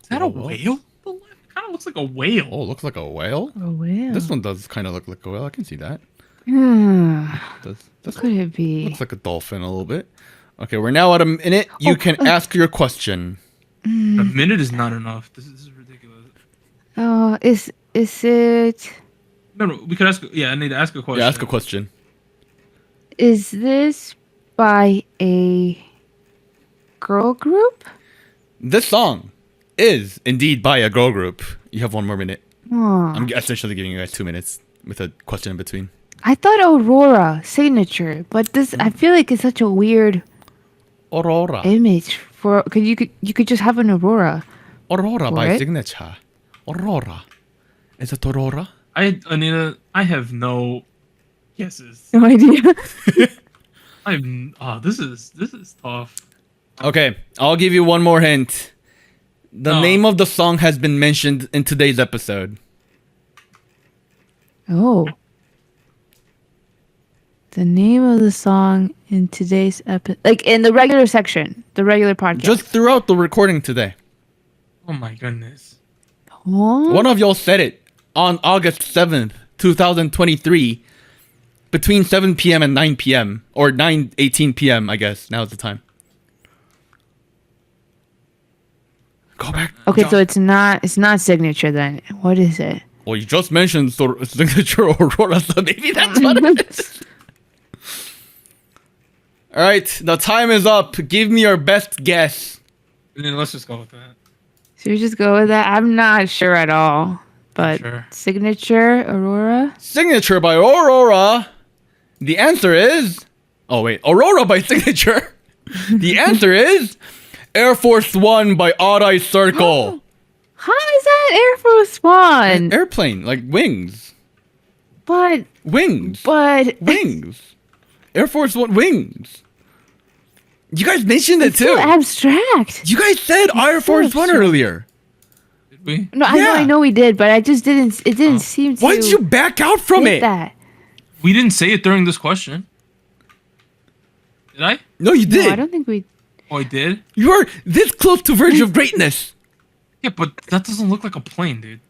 Is that a Whoa. whale? The left kind of looks like a whale. Oh, looks like a whale. Oh wow. This one does kind of look like a whale. I can see that. This Could it be? looks like a dolphin a little bit. Okay, we're now at a minute. You can ask your question. A minute is not enough. This is ridiculous. Oh, is it? No, we could ask. Yeah, I need to ask a question. Yeah, ask a question. Is this by a girl group? This song is indeed by a girl group. You have 1 more minute. Oh, I'm essentially giving you guys 2 minutes with a question in between. I thought Aurora signature, but this I feel like it's such a weird Aurora. image for. Cause you could just have an Aurora. Aurora by What? signature. Aurora. Is it Aurora? Anita, I have no guesses. No idea. This is tough. Okay, I'll give you one more hint. The No. name of the song has been mentioned in today's episode. Oh. The name of the song in today's episode, like in the regular section, the regular podcast. Just throughout the recording today. Oh my goodness. What? One of y'all said it on August 7th, 2023, between 7 p.m. and 9 p.m. or 9:18 p.m. I guess now's the time. Go back. Okay, Josh. so it's not signature then. What is it? Well, you just mentioned signature Aurora, so maybe that's what it is. All right, the time is up. Give me your best guess. And then let's just go with that. Should we just go with that? I'm not sure at all. But Sure. signature Aurora? Signature by Aurora. The answer is... Oh, wait. Aurora by Signature. The answer is... Air Force One by Odd Eye Circle. How is that Air Force One? Airplane, like wings. But Wings. but Wings. Air Force One wings. You guys mentioned it it's so too. abstract. You guys said Air so Force One abstract. earlier. Did we? No, Yeah. I know we did, but I just didn't. It didn't seem to. Why'd you back out from fit it? that. We didn't say it during this question. Did I? No, you No, did. I don't think we. Oh, I did. You are this close to verge of greatness. Yeah, but that doesn't look like a plane, dude.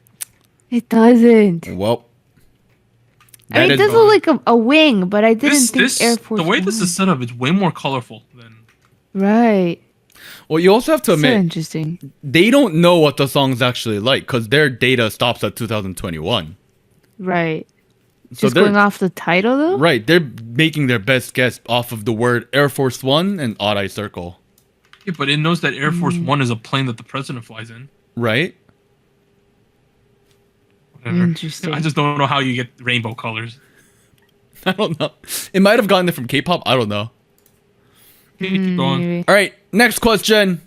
It doesn't. Well, I mean, it does look like a wing, but I didn't think Air Force. The way this One. is set up, it's way more colorful than. Right. well, you also have to So admit interesting. they don't know what the song's actually like because their data stops at 2021. Right. So Just they're going off the title though. right. They're making their best guess off of the word Air Force One and Odd Eye Circle. Yeah, but it knows that Air Force One is a plane that the president flies in. Right. Whatever. Interesting. I just don't know how you get rainbow colors. I don't know. It might have gotten it from K-pop. I don't know. Okay, keep going. Maybe. All right. Next question.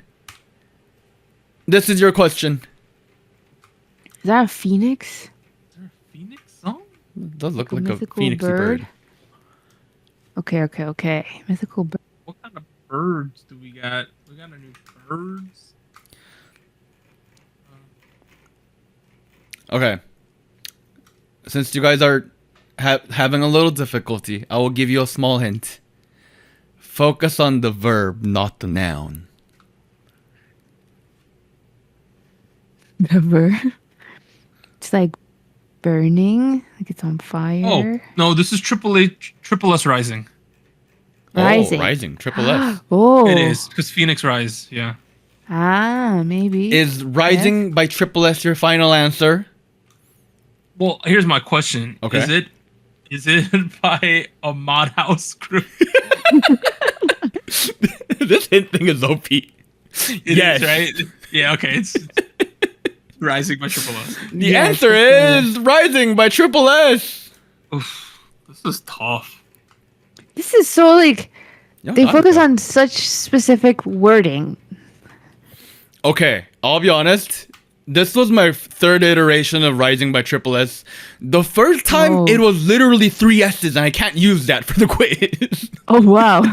This is your question. Is that a phoenix? Is there a Phoenix song? It does look A like a mythical phoenix bird. Okay. Mythical bird. What kind of birds do we got? We got any birds? Okay. Since you guys are having a little difficulty, I will give you a small hint. Focus on the verb, not the noun. Never. It's like burning, like it's on fire. Oh no, this is Triple S Rising. Rising. Oh, rising. Triple S. Oh. It is because Phoenix Rise. Yeah. Ah, maybe. Is Rising by Triple S your final answer? Well, here's my question. Okay. Is it by a mod house crew? This hint thing is OP. It Yes. is, right? Yeah, okay. It's Rising by Triple S. The Yes, answer it's is Rising by Triple S. Oof, this is tough. This is so like Yeah, they got it, focus though. on such specific wording. Okay, I'll be honest. This was my third iteration of Rising by Triple S. The first time Oh. it was literally 3 S's, and I can't use that for the quiz. Oh wow.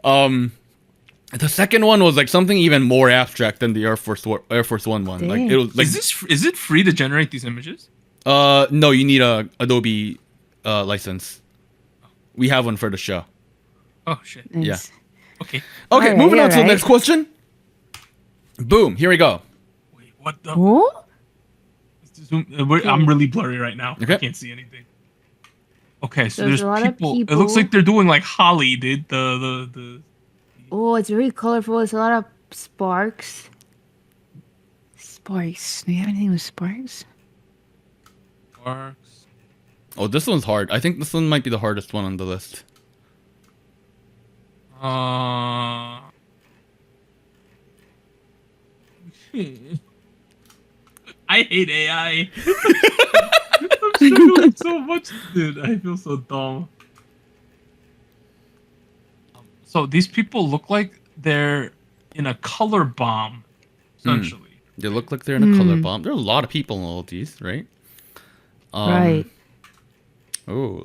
The second one was like something even more abstract than the Air Force One one. Like Dang. it was like Is it free to generate these images? no, you need a Adobe license. We have one for the show. Oh shit. Nice. Okay. Okay, Alright, moving on to the alright. next question. Boom, here we go. Wait, what the? Oh? I'm really blurry right now. Okay. I can't see anything. Okay, so There's there's a lot of people. It looks people. like they're doing like Holly, dude. The Oh, it's very colorful. It's a lot of sparks. Sparks. Do you have anything with sparks? sparks. Oh, this one's hard. I think this one might be the hardest one on the list. I hate AI. I'm struggling so much, dude. I feel so dumb. So these people look like they're in a color bomb, essentially. They look like they're in a color bomb. There are a lot of people in all of these, right? Right. Oh,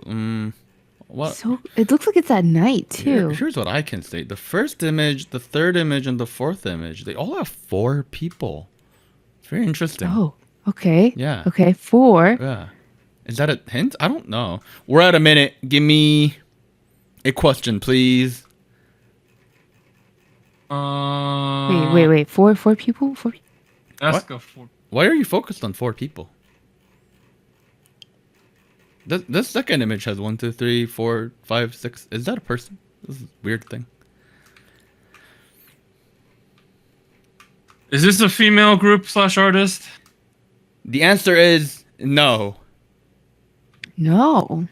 what? So it looks like it's at night too. Here's what I can say: the first image, the third image, and the fourth image—they all have 4 people. Very interesting. Oh, okay. Yeah. Okay, 4. Yeah. Is that a hint? I don't know. We're at a minute. Give me a question, please. Wait. 4 people? 4 people? Ask a four. Why are you focused on 4 people? This second image has 1, 2, 3, 4, 5, 6. Is that a person? This is a weird thing. Is this a female group / artist? The answer is no. No.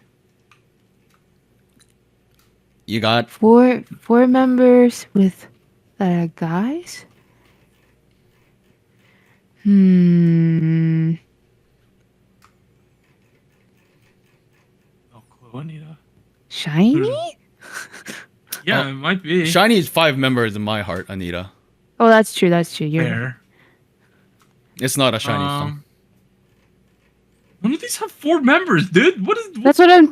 You got 4 members with that are guys? No clue, Anita. Shiny? Yeah, Oh, it might be. Shiny is 5 members in my heart, Anita. Oh, that's true. You're right. Fair. It's not a Shiny song. None of these have 4 members, dude. What is?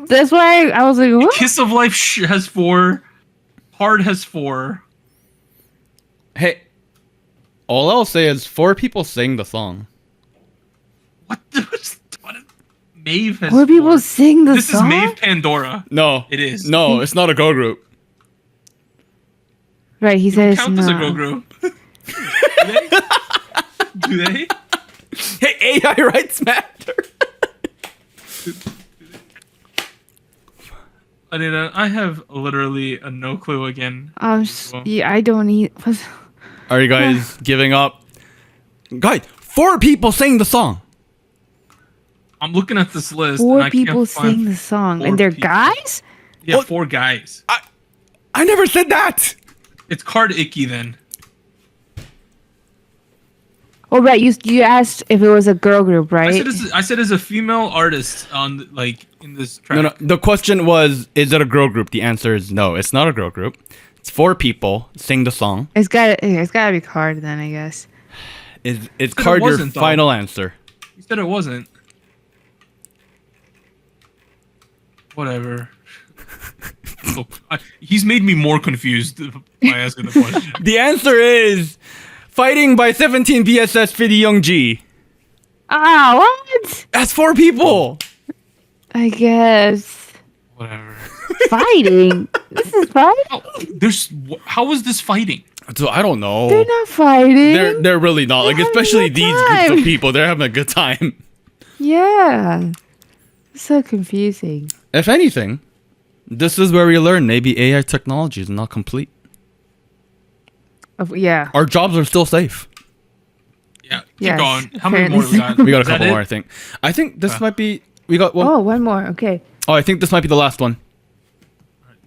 That's why I was like, what? Kiss of Life has 4. Hard has 4. Hey, all I'll say is 4 people sing the song. What? Maeve has 4 people 4. sing the This song? is Maeve Pandora. No, It is. No, it's not a girl group. Right, he They says count as a girl group. Do they? Hey, AI rights matter. I have literally no clue again. Yeah, I don't need. Are you guys giving up? Guys, 4 people sing the song. I'm looking at this list. 4 and I people can't find sing the song, 4 and they're people. guys. Yeah, What? 4 guys. I never said that. It's Card Icky then. Oh right, you asked if it was a girl group, right? I said as a female artist on like in this track. No. The question was, is it a girl group? The answer is no. It's not a girl group. It's 4 people sing the song. It's got to be Card then, I guess. Is Card your wasn't, though. final answer? You said it wasn't. Whatever. Look, he's made me more confused by asking the question. The answer is Fighting by 17 VSS Fiddy Youngji. Ah, what? That's 4 people. I guess Whatever. fighting. This is fighting. How is this fighting? So I don't know. They're not fighting. They're really not. Like, They're having especially a good these groups time. of people, they're having a good time. Yeah. So confusing. If anything, this is where we learn maybe AI technology is not complete. Yeah. Our jobs are still safe. Yeah. Keep Yes, going. How many more we got? We got a Is that couple it? more, I think. I think this might be. We got one. Oh, one more. Okay. Oh, I think this might be the last one.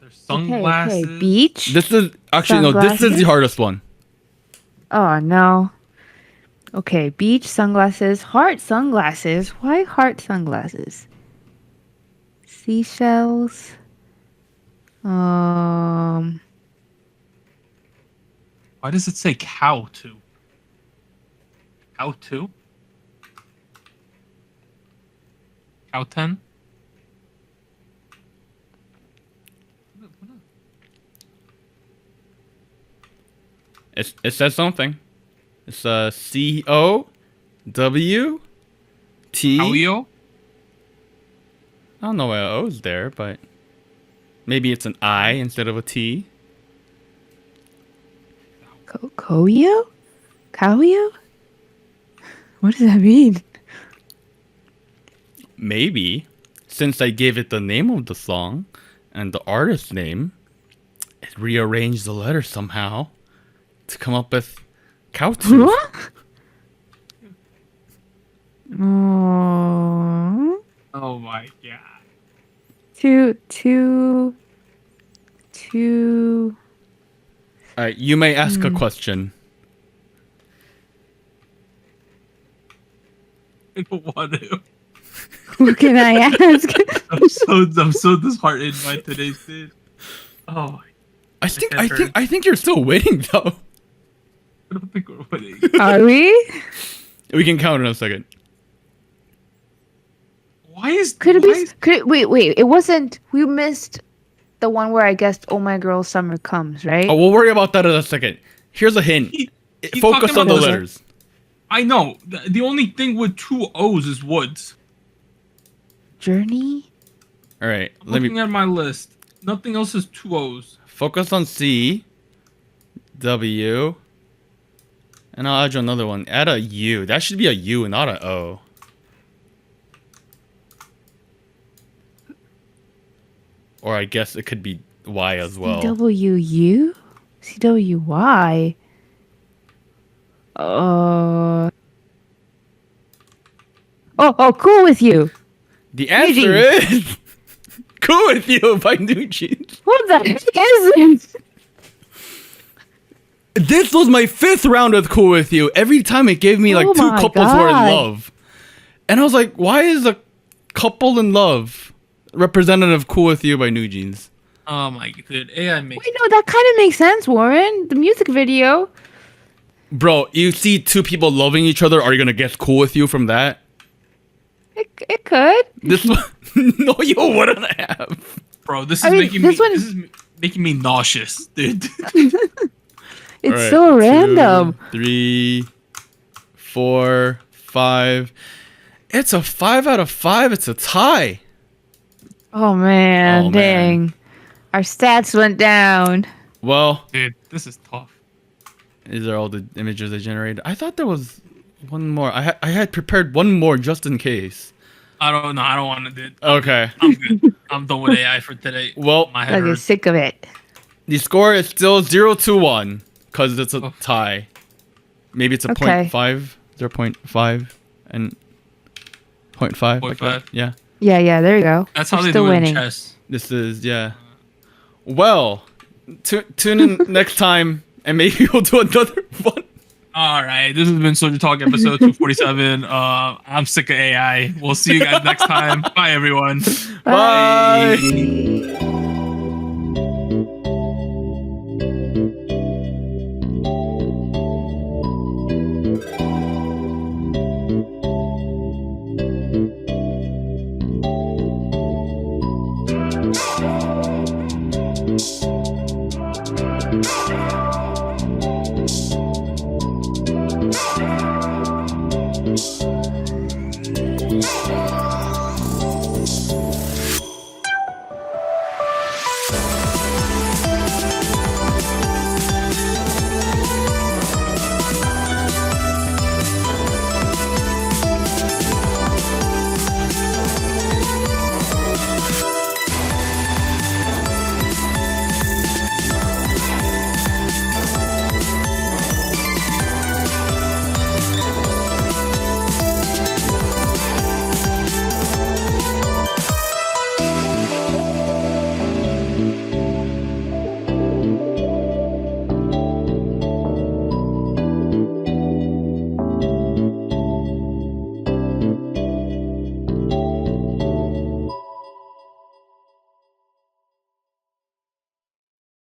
There's sunglasses. Okay. Beach. This is actually no. This is Sunglasses? the hardest one. Oh no. Okay, beach sunglasses, heart sunglasses. Why heart sunglasses? Seashells. Why does it say cow too? Cow 2? Cow 10? It says something. It's COWT. Cowio? I don't know why a O is there, but maybe it's an I instead of a T. Koyo? Koyo? What does that mean? Maybe, since I gave it the name of the song and the artist's name, it rearranged the letters somehow to come up with Kautu. What? Oh. Oh my god. Two. Alright, you may ask a question. I don't want to. What can I ask? I'm so disheartened by today's vid. Oh, I think you're still winning though. I don't think we're winning. Are we? We can count in a second. Why is Could it why be? is- Wait. It wasn't. We missed the one where I guessed "Oh My Girl, Summer Comes," right? Oh, we'll worry about that in a second. Here's a hint. He- he's Focus talking on the about those- letters. I know. The only thing with 2 O's is Woods. Journey. Alright, I'm let me looking at my list. Nothing else is 2 O's. focus on C, W, and I'll add you another one. Add a U. That should be a U, not a O. Or I guess it could be Y as well. CWU? CWY? Oh, cool with you. The answer is Cool With You by New Jeans. What the heck is it? This was my 5th round with Cool With You. Every time it gave me like Oh 2 my couples who are in God. love. And I was like, why is a couple in love representative of Cool With You by New Jeans? Oh my god. AI makes Wait, no, that kind of makes sense, Warren. The music video. Bro, you see 2 people loving each other, are you gonna guess Cool With You from that? It could. This one, no, you wouldn't have. Bro, this is I mean, making this me one- this is making me nauseous, dude. It's Alright, so random. 2, 3, 4, 5. It's a 5 out of 5. It's a tie. Oh man, Oh, man. dang. Our stats went down. Well, Dude, this is tough. these are all the images I generated. I thought there was one more. I had prepared one more just in case. I don't know. I don't want to do it. Okay. I'm good. I'm done with AI for today. Well, My I head get hurts. sick of it. the score is still 0-1 because it's a Oh. tie. Maybe it's a Okay. 0.5, 0.5, and 0.5. like that. 0.5. Yeah. Yeah, there you go. That's how We're they still do it winning. in chess. This is, yeah. Well, tune in next time and maybe we'll do another one. All right, this has been SojuTalk episode 247. I'm sick of AI. We'll see you guys next time. Bye, everyone. Bye. Bye.